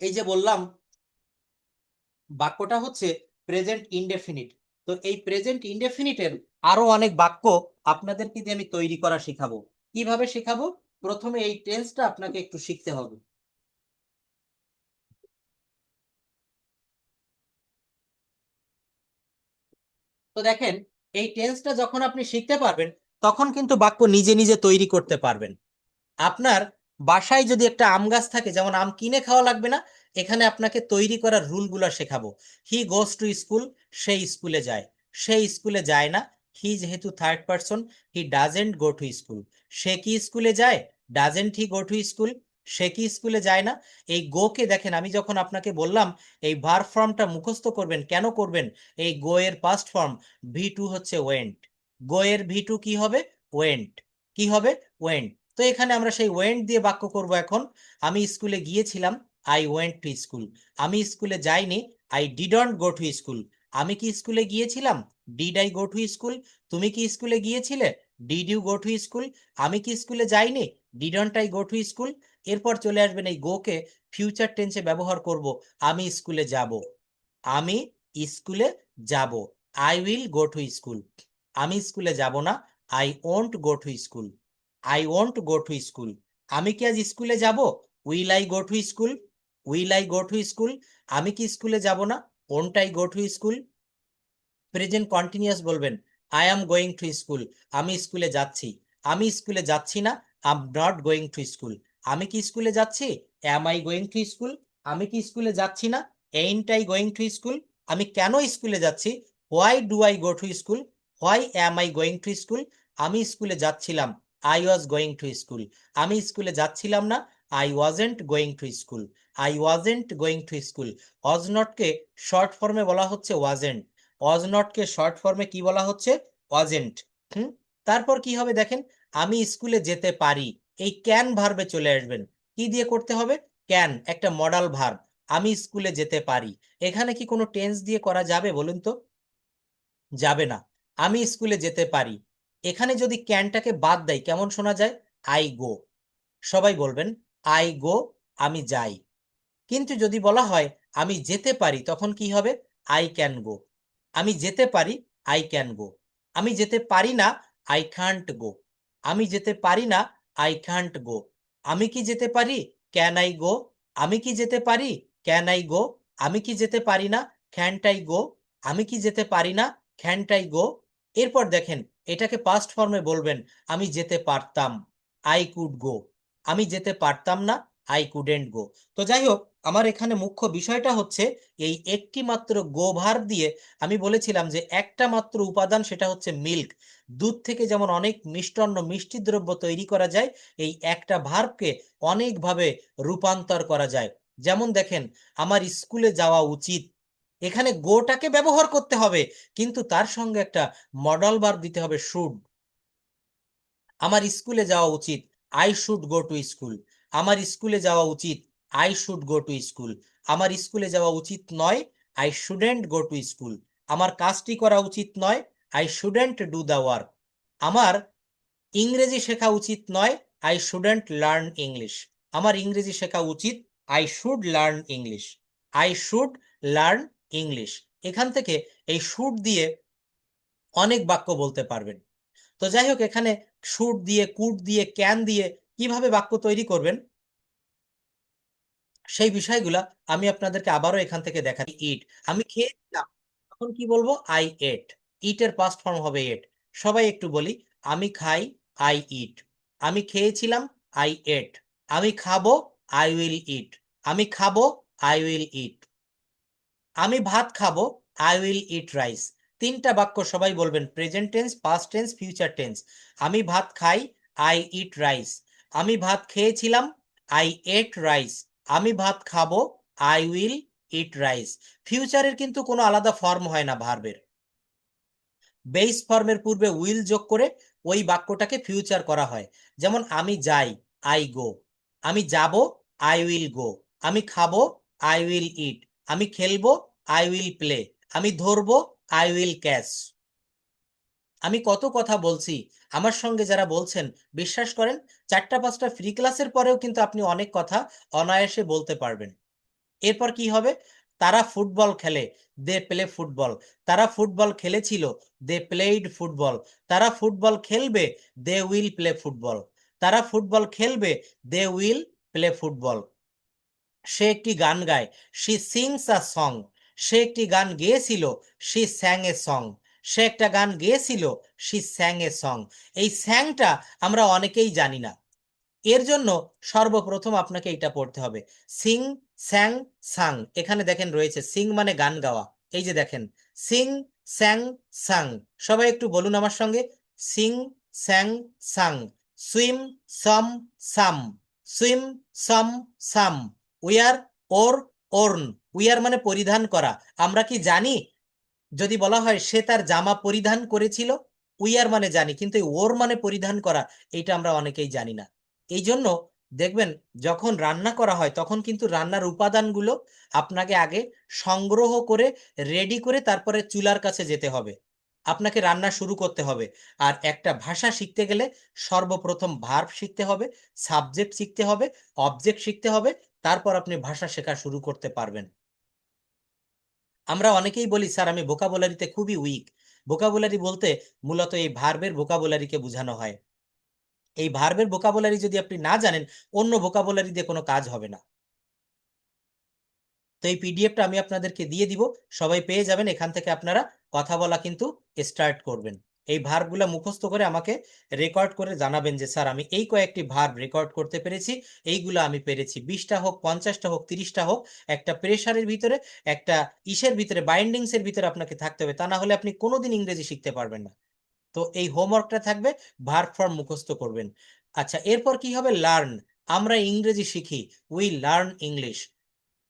এই যে বললাম বাক্যটা হচ্ছে প্রেজেন্ট ইনডেফিনিট, তো এই প্রেজেন্ট ইনডেফিনিটের আরো অনেক বাক্য আপনাদেরকে দিয়ে আমি তৈরি করা শেখাবো। কিভাবে শেখাবো? প্রথমে এই টেন্সটা আপনাকে একটু শিখতে হবে। তো দেখেন এই টেন্সটা যখন আপনি শিখতে পারবেন তখন কিন্তু বাক্য নিজে নিজে তৈরি করতে পারবেন। আপনার বাসায় যদি একটা আম গাছ থাকে, যেমন আম কিনে খাওয়া লাগবে না, এখানে আপনাকে তৈরি করার রুলগুলো শেখাবো। হি গোস টু স্কুল, সে স্কুলে যায়। সে স্কুলে যায় না, হি যেহেতু third person, he doesn't go to school. সে কি স্কুলে যায়? Doesn't he go to school. সে কি স্কুলে যায় না? এই গো কে দেখেন, আমি যখন আপনাকে বললাম এই ভার্ব ফর্মটা মুখস্থ করবেন, কেন করবেন? এই গো এর পাস্ট ফর্ম ভি টু হচ্ছে ওয়েন্ট। গো এর ভি টু কি হবে? ওয়েন্ট। কি হবে? ওয়েন্ট। তো এখানে আমরা সেই ওয়েন্ট দিয়ে বাক্য করব এখন। আমি স্কুলে গিয়েছিলাম, আই ওয়েন্ট টু স্কুল। আমি স্কুলে যাইনি, I didn't go to school. আমি কি স্কুলে গিয়েছিলাম? Did I go to school. তুমি কি স্কুলে গিয়েছিলে? Did you go to school. আমি কি স্কুলে যাইনি? Didn't I go to school. এরপর চলে আসবেন এই গো কে ফিউচার টেন্সে ব্যবহার করব, আমি স্কুলে যাব। আমি স্কুলে যাব, I will go to school. আমি স্কুলে যাব না, I won't go to school. I won't go to school. আমি কি আজ স্কুলে যাব? Will I go to school. Will I go to school. আমি কি স্কুলে যাব না? Won't I go to school. Present continuous বলবেন, I am going to school. আমি স্কুলে যাচ্ছি। আমি স্কুলে যাচ্ছি না, I am not going to school. আমি কি স্কুলে যাচ্ছি? Am I going to school. আমি কি স্কুলে যাচ্ছি না? Ain't I going to school. আমি কেন স্কুলে যাচ্ছি? Why do I go to school. Why am I going to school. আমি স্কুলে যাচ্ছিলাম, I was going to school. আমি স্কুলে যাচ্ছিলাম না, I wasn't going to school. I wasn't going to school. Was নটকে শর্ট ফর্মে বলা হচ্ছে ওয়াজেন্ট। ওয়াজ নটকে শর্ট ফর্মে কি বলা হচ্ছে? ওয়াজেন্ট। তারপর কি হবে দেখেন, আমি স্কুলে যেতে পারি, এই ক্যান ভার্বে চলে আসবেন। কি দিয়ে করতে হবে? ক্যান, একটা মডাল ভার্ব। আমি স্কুলে যেতে পারি, এখানে কি কোনো টেন্স দিয়ে করা যাবে বলুন তো? যাবে না। আমি স্কুলে যেতে পারি, এখানে যদি ক্যানটাকে বাদ দেয় কেমন শোনা যায়? I go. সবাই বলবেন আই গো, আমি যাই। কিন্তু যদি বলা হয় আমি যেতে পারি, তখন কি হবে? I can go. আমি যেতে পারি, আই ক্যান গো। আমি যেতে পারি না, আই কান্ট গো। আমি যেতে পারি না, আই কান্ট গো। আমি কি যেতে পারি? Can I go. আমি কি যেতে পারি? Can I go. আমি কি যেতে পারি না? Can't I go. আমি কি যেতে পারি না? Can't I go. এরপর দেখেন এটাকে পাস্ট ফর্মে বলবেন, আমি যেতে পারতাম, আই কুড গো। আমি যেতে পারতাম না, আই কুডেন্ট গো। তো যাই হোক, আমার এখানে মুখ্য বিষয়টা হচ্ছে এই একটি মাত্র গো ভার্ব দিয়ে আমি বলেছিলাম যে একটা মাত্র উপাদান, সেটা হচ্ছে মিল্ক। দুধ থেকে যেমন অনেক মিষ্টান্ন মিষ্টি দ্রব্য তৈরি করা যায়, এই একটা ভার্বকে অনেকভাবে রূপান্তর করা যায়। যেমন দেখেন, আমার স্কুলে যাওয়া উচিত, এখানে গোটাকে ব্যবহার করতে হবে, কিন্তু তার সঙ্গে একটা মডাল ভার্ব দিতে হবে শুড। আমার স্কুলে যাওয়া উচিত, I should go to school. আমার স্কুলে যাওয়া উচিত, I should go to school. আমার স্কুলে যাওয়া উচিত নয়, I shouldn't go to school. আমার কাজটি করা উচিত নয়, I shouldn't do the work. আমার ইংরেজি শেখা উচিত নয়, আই শুডেন্ট লার্ন ইংলিশ। আমার ইংরেজি শেখা উচিত, I should learn English. I should learn English. এখান থেকে এই শুড দিয়ে অনেক বাক্য বলতে পারবেন। তো যাই হোক, এখানে শুড দিয়ে, কুড দিয়ে, ক্যান দিয়ে কিভাবে বাক্য তৈরি করবেন সেই বিষয়গুলা আমি আপনাদেরকে আবারও এখান থেকে দেখাই। ইট, আমি খেয়েছিলাম, তখন কি বলবো? I ate. ইটের পাস্ট ফর্ম হবে এট। সবাই একটু বলি, আমি খাই, আই ইট। আমি খেয়েছিলাম, আই এট। আমি খাবো, আই উইল ইট। আমি খাবো, আই উইল ইট। আমি ভাত খাবো, আই উইল ইট রাইস। তিনটা বাক্য সবাই বলবেন, present tense, past tense, future tense. আমি ভাত খাই, আই ইট রাইস। আমি ভাত খেয়েছিলাম, আই এট রাইস। আমি ভাত খাবো, আই উইল ইট রাইস। ফিউচারের কিন্তু কোনো আলাদা ফর্ম হয় না ভার্বের। বেস ফর্মের পূর্বে উইল যোগ করে ওই বাক্যটাকে ফিউচার করা হয়। যেমন আমি যাই, আই গো। আমি যাব, আই উইল গো। আমি খাবো, আই উইল ইট। আমি খেলবো, আই উইল প্লে। আমি ধরবো, আই উইল ক্যাচ। আমি কত কথা বলছি, আমার সঙ্গে যারা বলছেন, বিশ্বাস করেন 4টা 5টা ফ্রি ক্লাসের পরেও কিন্তু আপনি অনেক কথা অনায়াসে বলতে পারবেন। এরপর কি হবে? তারা ফুটবল খেলে, দে প্লে ফুটবল। তারা ফুটবল খেলেছিল, দে প্লেইড ফুটবল। তারা ফুটবল খেলবে, দে উইল প্লে ফুটবল। তারা ফুটবল খেলবে, দে উইল প্লে ফুটবল। সে একটি গান গায়, শি সিংস আ সং। সে একটি গান গেয়েছিল, শি স্যাং এ সং। সে একটা গান গেয়েছিল, শি স্যাং এ সং। এই স্যাংটা আমরা অনেকেই জানি না। এর জন্য সর্বপ্রথম আপনাকে এটা পড়তে হবে, সিং, স্যাং, সাং। এখানে দেখেন রয়েছে সিং মানে গান গাওয়া। এই যে দেখেন, সিং, স্যাং, সাং। সবাই একটু বলুন আমার সঙ্গে, সিং, স্যাং, সাং। সুইম, সাম, সাম। সুইম, সাম, সাম। উইয়ার, ওর, ওর্ন। উইয়ার মানে পরিধান করা। আমরা কি জানি যদি বলা হয় সে তার জামা পরিধান করেছিল? উইয়ার মানে জানি, কিন্তু এই ওর মানে পরিধান করা, এইটা আমরা অনেকেই জানি না। এই জন্য দেখবেন, যখন রান্না করা হয় তখন কিন্তু রান্নার উপাদানগুলো আপনাকে আগে সংগ্রহ করে, রেডি করে, তারপরে চুলার কাছে যেতে হবে। আপনাকে রান্না শুরু করতে হবে। আর একটা ভাষা শিখতে গেলে সর্বপ্রথম ভার্ব শিখতে হবে, সাবজেক্ট শিখতে হবে, অবজেক্ট শিখতে হবে, তারপর আপনি ভাষা শেখা শুরু করতে পারবেন। আমরা অনেকেই বলি, স্যার আমি ভোকাবুলারিতে খুবই উইক। ভোকাবুলারি বলতে মূলত এই ভার্বের ভোকাবুলারিকে বোঝানো হয়। এই ভার্বের ভোকাবুলারি যদি আপনি না জানেন, অন্য ভোকাবুলারি দিয়ে কোনো কাজ হবে না। তো এই পিডিএফটা আমি আপনাদেরকে দিয়ে দিব, সবাই পেয়ে যাবেন। এখান থেকে আপনারা কথা বলা কিন্তু স্টার্ট করবেন। এই ভার্বগুলো মুখস্থ করে আমাকে রেকর্ড করে জানাবেন যে স্যার আমি এই কয়েকটি ভার্ব রেকর্ড করতে পেরেছি, এইগুলো আমি পেরেছি। 20টা হোক, 50টা হোক, 30টা হোক, একটা প্রেশারের ভিতরে, একটা ইসের ভিতরে, বাইন্ডিংসের ভিতরে আপনাকে থাকতে হবে, তা না হলে আপনি কোনোদিন ইংরেজি শিখতে পারবেন না। তো এই হোমওয়ার্কটা থাকবে, ভার্ব ফর্ম মুখস্থ করবেন। আচ্ছা, এরপর কি হবে? লার্ন। আমরা ইংরেজি শিখি, উই লার্ন ইংলিশ।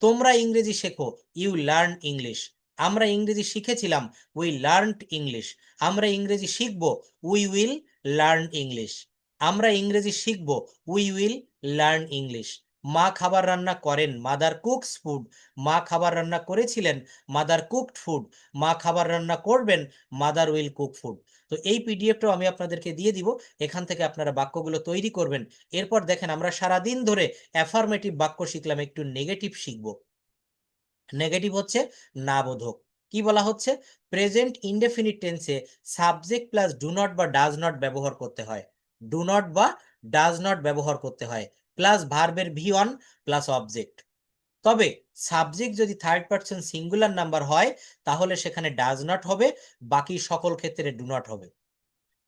তোমরা ইংরেজি শেখো, ইউ লার্ন ইংলিশ। আমরা ইংরেজি শিখেছিলাম, উই লার্নড ইংলিশ। আমরা ইংরেজি শিখব, উই উইল লার্ন ইংলিশ। আমরা ইংরেজি শিখব, উই উইল লার্ন ইংলিশ। মা খাবার রান্না করেন, মাদার কুকস ফুড। মা খাবার রান্না করেছিলেন, মাদার কুকড ফুড। মা খাবার রান্না করবেন, মাদার উইল কুক ফুড। তো এই পিডিএফটাও আমি আপনাদেরকে দিয়ে দিব, এখান থেকে আপনারা বাক্যগুলো তৈরি করবেন। এরপর দেখেন, আমরা সারাদিন ধরে অ্যাফার্মেটিভ বাক্য শিখলাম, একটু নেগেটিভ শিখব। নেগেটিভ হচ্ছে না বোধক। কি বলা হচ্ছে? প্রেজেন্ট ইনডেফিনিট টেন্সে সাবজেক্ট প্লাস ডু নট বা ডাজ নট ব্যবহার করতে হয়। ডু নট বা ডাজ নট ব্যবহার করতে হয়, প্লাস ভার্বের ভি ওয়ান প্লাস অবজেক্ট। তবে সাবজেক্ট যদি থার্ড পারসন সিঙ্গুলার নাম্বার হয়, তাহলে সেখানে ডাজ নট হবে, বাকি সকল ক্ষেত্রে ডু নট হবে।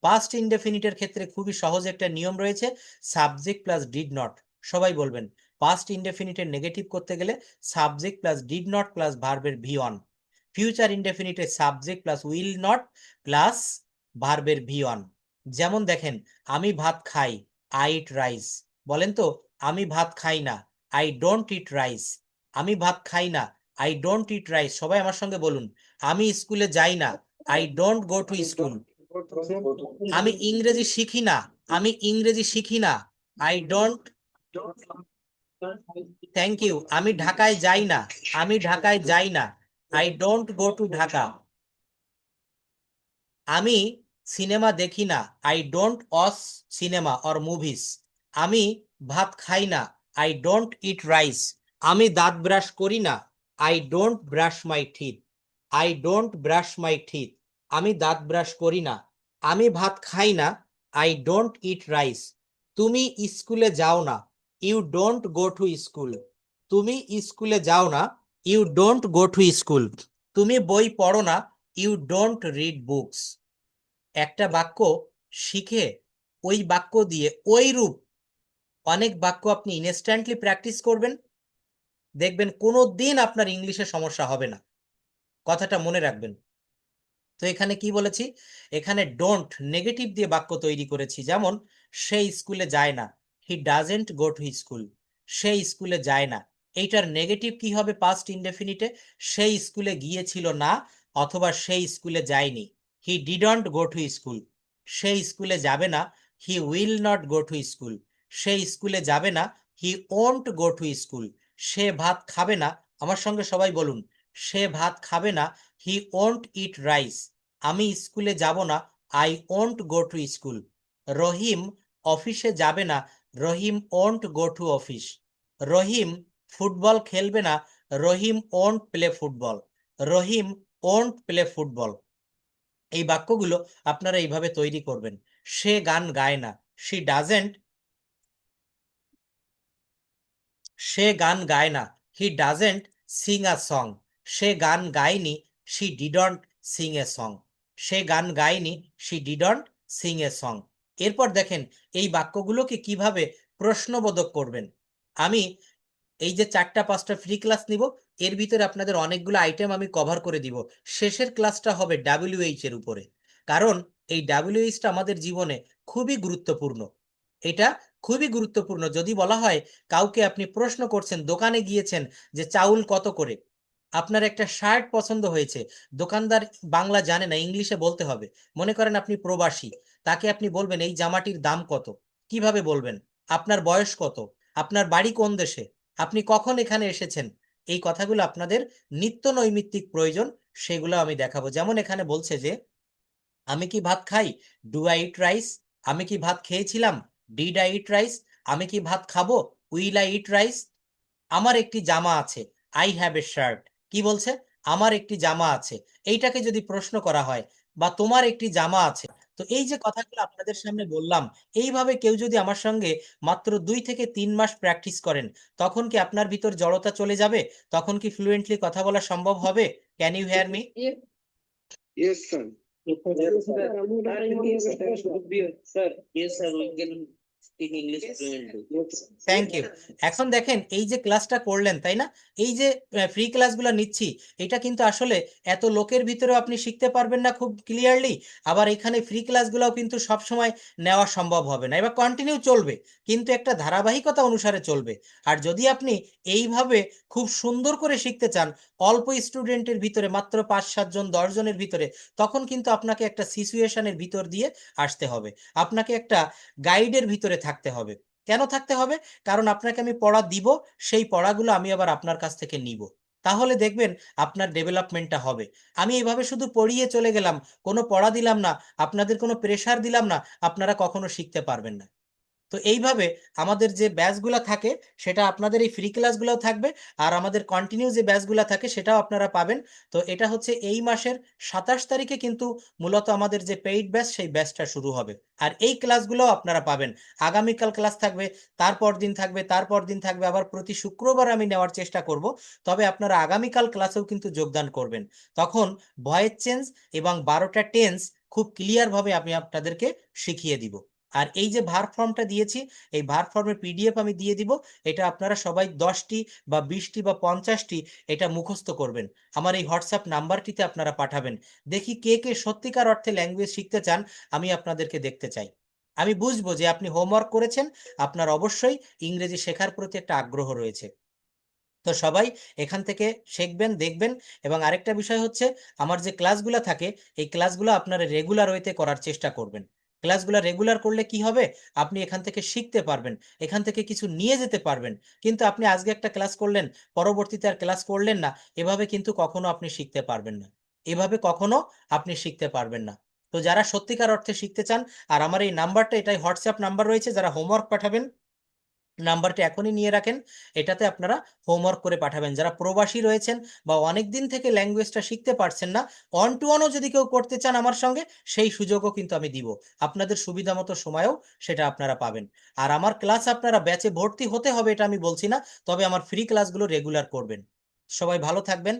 পাস্ট ইনডেফিনিটের ক্ষেত্রে খুবই সহজ একটা নিয়ম রয়েছে, সাবজেক্ট প্লাস ডিড নট। সবাই বলবেন, পাস্ট ইনডেফিনিটের নেগেটিভ করতে গেলে subject plus did not plus ভার্বের ভি অন। ফিউচার ইনডেফিনিটের subject plus will not plus ভার্বের ভি অন। যেমন দেখেন, আমি ভাত খাই, আই ইট রাইস। বলেন তো, আমি ভাত খাই না, আই ডোন্ট ইট রাইস। আমি ভাত খাই না, আই ডোন্ট ইট রাইস। সবাই আমার সঙ্গে বলুন, আমি স্কুলে যাই না, I don't go to school. আমি ইংরেজি শিখি না, আমি ইংরেজি শিখি না, আই ডোন্ট। Thank you. আমি ঢাকায় যাই না, আমি ঢাকায় যাই না, I don't go to Dhaka. আমি সিনেমা দেখি না, I don't watch cinema or movies. আমি ভাত খাই না, আই ডোন্ট ইট রাইস। আমি দাঁত ব্রাশ করি না, I don't brush my teeth, I don't brush my teeth. আমি দাঁত ব্রাশ করি না। আমি ভাত খাই না, আই ডোন্ট ইট রাইস। তুমি স্কুলে যাও না, you don't go to school. তুমি স্কুলে যাও না, you don't go to school. তুমি বই পড়ো না, ইউ ডোন্ট রিড বুকস। একটা বাক্য শিখে ওই বাক্য দিয়ে ওই রূপ অনেক বাক্য আপনি ইনস্ট্যান্টলি প্র্যাকটিস করবেন, দেখবেন কোনো দিন আপনার ইংলিশে সমস্যা হবে না। কথাটা মনে রাখবেন। তো এখানে কি বলেছি, এখানে ডোন্ট নেগেটিভ দিয়ে বাক্য তৈরি করেছি। যেমন সে স্কুলে যায় না, he doesn't go to school. সে স্কুলে যায় না, এইটার নেগেটিভ কি হবে পাস্ট ইনডেফিনিটে? সে স্কুলে গিয়েছিল না, অথবা সে স্কুলে যায়নি, he didn't go to school. সে স্কুলে যাবে না, he will not go to school. সে স্কুলে যাবে না, he won't go to school. সে ভাত খাবে না, আমার সঙ্গে সবাই বলুন, সে ভাত খাবে না, হি ওন্ট ইট রাইস। আমি স্কুলে যাব না, I won't go to school. Rahim অফিসে যাবে না, Rahim won't go to office. Rahim football খেলবে না, Rahim won't play football. Rahim won't play football. এই বাক্যগুলো আপনারা এইভাবে তৈরি করবেন। সে গান গায় না, শি ডাজেন্ট। সে গান গায় না, he doesn't sing a song. সে গান গায়নি, she didn't sing a song. সে গান গায়নি, she didn't sing a song. এরপর দেখেন এই বাক্যগুলোকে কিভাবে প্রশ্নবোধক করবেন। আমি এই যে 4-5টা ফ্রি ক্লাস নিব, এর ভিতরে আপনাদের অনেকগুলো আইটেম আমি কভার করে দিব। শেষের ক্লাসটা হবে WH এর উপরে, কারণ এই WHটা আমাদের জীবনে খুবই গুরুত্বপূর্ণ। এটা খুবই গুরুত্বপূর্ণ। যদি বলা হয় কাউকে, আপনি প্রশ্ন করছেন, দোকানে গিয়েছেন যে চাউল কত করে, আপনার একটা শার্ট পছন্দ হয়েছে, দোকানদার বাংলা জানে না, ইংলিশে বলতে হবে। মনে করেন আপনি প্রবাসী, তাকে আপনি বলবেন এই জামাটির দাম কত, কিভাবে বলবেন? আপনার বয়স কত, আপনার বাড়ি কোন দেশে, আপনি কখন এখানে এসেছেন, এই কথাগুলো আপনাদের নিত্য নৈমিত্তিক প্রয়োজন, সেগুলো আমি দেখাবো। যেমন এখানে বলছে যে আমি কি ভাত খাই, ডু আই ইট রাইস। আমি কি ভাত খেয়েছিলাম, ডিড আই ইট রাইস। আমি কি ভাত খাবো, উইল আই ইট রাইস। আমার একটি জামা আছে, আই হ্যাভ এ শার্ট। কি বলছে? আমার একটি জামা আছে। এইটাকে যদি প্রশ্ন করা হয়, বা তোমার একটি জামা আছে, তো এই যে কথাগুলো আপনাদের সামনে বললাম, এইভাবে কেউ যদি আমার সঙ্গে মাত্র 2 থেকে 3 মাস প্র্যাকটিস করেন, তখন কি আপনার ভিতর জড়তা চলে যাবে? তখন কি ফ্লুয়েন্টলি কথা বলা সম্ভব হবে? Can you hear me? Yes, sir. Sir, yes, sir, we can speak English fluently. Thank you. এখন দেখেন এই যে ক্লাসটা করলেন, তাই না, এই যে ফ্রি ক্লাসগুলো নিচ্ছি, এটা কিন্তু আসলে এত লোকের ভিতরেও আপনি শিখতে পারবেন না খুব ক্লিয়ারলি। আবার এখানে ফ্রি ক্লাসগুলোও কিন্তু সব সময় নেওয়া সম্ভব হবে না, এবার কন্টিনিউ চলবে, কিন্তু একটা ধারাবাহিকতা অনুসারে চলবে। আর যদি আপনি এইভাবে খুব সুন্দর করে শিখতে চান, অল্প স্টুডেন্টের ভিতরে, মাত্র 5-7 জন 10 জনের ভিতরে, তখন কিন্তু আপনাকে একটা সিচুয়েশনের ভিতর দিয়ে আসতে হবে, আপনাকে একটা গাইডের ভিতরে থাকতে হবে। কেন থাকতে হবে? কারণ আপনাকে আমি পড়া দিব, সেই পড়াগুলো আমি আবার আপনার কাছ থেকে নিব, তাহলে দেখবেন আপনার ডেভেলপমেন্টটা হবে। আমি এইভাবে শুধু পড়িয়ে চলে গেলাম, কোনো পড়া দিলাম না, আপনাদের কোনো প্রেশার দিলাম না, আপনারা কখনো শিখতে পারবেন না। তো এইভাবে আমাদের যে ব্যাচগুলো থাকে, সেটা আপনাদের এই ফ্রি ক্লাসগুলোও থাকবে, আর আমাদের কন্টিনিউ যে ব্যাচগুলো থাকে সেটাও আপনারা পাবেন। তো এটা হচ্ছে এই মাসের 27 তারিখে কিন্তু মূলত আমাদের যে পেইড ব্যাচ, সেই ব্যাচটা শুরু হবে। আর এই ক্লাসগুলোও আপনারা পাবেন। আগামীকাল ক্লাস থাকবে, তারপর দিন থাকবে, তারপর দিন থাকবে, আবার প্রতি শুক্রবার আমি নেওয়ার চেষ্টা করব। তবে আপনারা আগামীকাল ক্লাসেও কিন্তু যোগদান করবেন। তখন ভয়েস চেঞ্জ এবং 12টা টেন্স খুব ক্লিয়ারভাবে আমি আপনাদেরকে শিখিয়ে দিব। আর এই যে ভার্ব ফর্মটা দিয়েছি, এই ভার্ব ফর্মের PDF আমি দিয়ে দিব। এটা আপনারা সবাই 10টি বা 20টি বা 50টি এটা মুখস্থ করবেন, আমার এই হোয়াটসঅ্যাপ নাম্বারটিতে আপনারা পাঠাবেন। দেখি কে কে সত্যিকার অর্থে ল্যাঙ্গুয়েজ শিখতে চান, আমি আপনাদেরকে দেখতে চাই। আমি বুঝবো যে আপনি হোমওয়ার্ক করেছেন, আপনার অবশ্যই ইংরেজি শেখার প্রতি একটা আগ্রহ রয়েছে। তো সবাই এখান থেকে শিখবেন, দেখবেন। এবং আরেকটা বিষয় হচ্ছে, আমার যে ক্লাসগুলো থাকে এই ক্লাসগুলো আপনারা রেগুলার ওয়েতে করার চেষ্টা করবেন। ক্লাসগুলো রেগুলার করলে কি হবে, আপনি এখান থেকে শিখতে পারবেন, এখান থেকে কিছু নিয়ে যেতে পারবেন। কিন্তু আপনি আজকে একটা ক্লাস করলেন, পরবর্তীতে আর ক্লাস করলেন না, এভাবে কিন্তু কখনো আপনি শিখতে পারবেন না। এভাবে কখনো আপনি শিখতে পারবেন না। তো যারা সত্যিকার অর্থে শিখতে চান, আর আমার এই নাম্বারটা, এটাই হোয়াটসঅ্যাপ নাম্বার রয়েছে, যারা হোমওয়ার্ক পাঠাবেন নাম্বারটা এখনই নিয়ে রাখেন, এটাতে আপনারা হোমওয়ার্ক করে পাঠাবেন। যারা প্রবাসী রয়েছেন বা অনেক দিন থেকে ল্যাঙ্গুয়েজটা শিখতে পারছেন না, 1-to-1ও যদি কেউ করতে চান আমার সঙ্গে, সেই সুযোগও কিন্তু আমি দিব। আপনাদের সুবিধা মতো সময়েও সেটা আপনারা পাবেন। আর আমার ক্লাস আপনারা ব্যাচে ভর্তি হতে হবে এটা আমি বলছি না, তবে আমার ফ্রি ক্লাসগুলো রেগুলার করবেন। সবাই ভালো থাকবেন।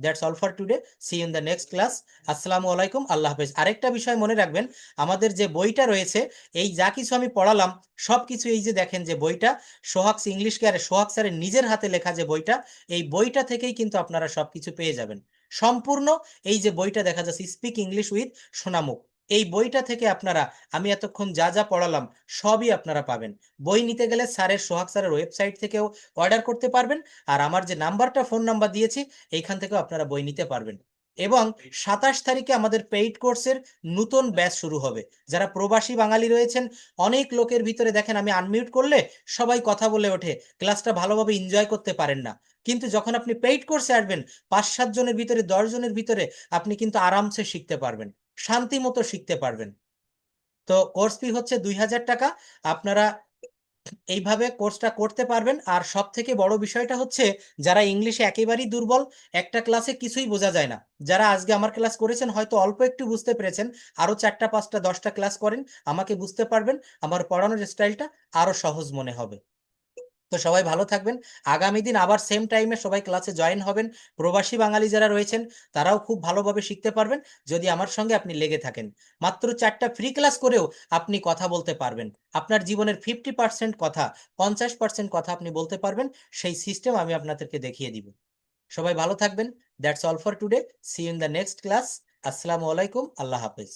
That's all for today. See in the next class. আসসালামু আলাইকুম, আল্লাহ হাফেজ। আরেকটা বিষয় মনে রাখবেন, আমাদের যে বইটা রয়েছে, এই যা কিছু আমি পড়ালাম সব কিছু, এই যে দেখেন যে বইটা, সোহাগ ইংলিশ কেয়ারে সোহাগ স্যারের নিজের হাতে লেখা যে বইটা, এই বইটা থেকেই কিন্তু আপনারা সবকিছু পেয়ে যাবেন সম্পূর্ণ। এই যে বইটা দেখা যাচ্ছে, স্পিক ইংলিশ উইথ সোনামুখ, এই বইটা থেকে আপনারা আমি এতক্ষণ যা যা পড়ালাম সবই আপনারা পাবেন। বই নিতে গেলে সোহাগ স্যারের ওয়েবসাইট থেকেও অর্ডার করতে পারবেন, আর আমার যে নাম্বারটা, ফোন নাম্বার দিয়েছি, এইখান থেকেও আপনারা বই নিতে পারবেন। এবং 27 তারিখে আমাদের পেইড কোর্সের নতুন ব্যাচ শুরু হবে। যারা প্রবাসী বাঙালি রয়েছেন, অনেক লোকের ভিতরে দেখেন আমি আনমিউট করলে সবাই কথা বলে ওঠে, ক্লাসটা ভালোভাবে এনজয় করতে পারেন না। কিন্তু যখন আপনি পেইড কোর্সে আসবেন, 5-7 জনের ভিতরে, 10 জনের ভিতরে আপনি কিন্তু আরামসে শিখতে পারবেন, শান্তি মতো শিখতে পারবেন। তো কোর্স ফি হচ্ছে 2000 টাকা। আপনারা এইভাবে কোর্সটা করতে পারবেন। আর সব থেকে বড় বিষয়টা হচ্ছে, যারা ইংলিশে একেবারেই দুর্বল, একটা ক্লাসে কিছুই বোঝা যায় না, যারা আজকে আমার ক্লাস করেছেন হয়তো অল্প একটু বুঝতে পেরেছেন, আরো 4টা 5টা 10টা ক্লাস করেন, আমাকে বুঝতে পারবেন, আমার পড়ানোর স্টাইলটা আরো সহজ মনে হবে। তো সবাই ভালো থাকবেন। আগামী দিন আবার সেম টাইমে সবাই ক্লাসে জয়েন হবেন। প্রবাসী বাঙালি যারা রয়েছেন তারাও খুব ভালোভাবে শিখতে পারবেন যদি আমার সঙ্গে আপনি লেগে থাকেন। মাত্র 4টা ফ্রি ক্লাস করেও আপনি কথা বলতে পারবেন। আপনার জীবনের 50% কথা, 50% কথা আপনি বলতে পারবেন। সেই সিস্টেম আমি আপনাদেরকে দেখিয়ে দিব। সবাই ভালো থাকবেন। That's all for today. See you in the next class. আসসালামু আলাইকুম, আল্লাহ হাফেজ।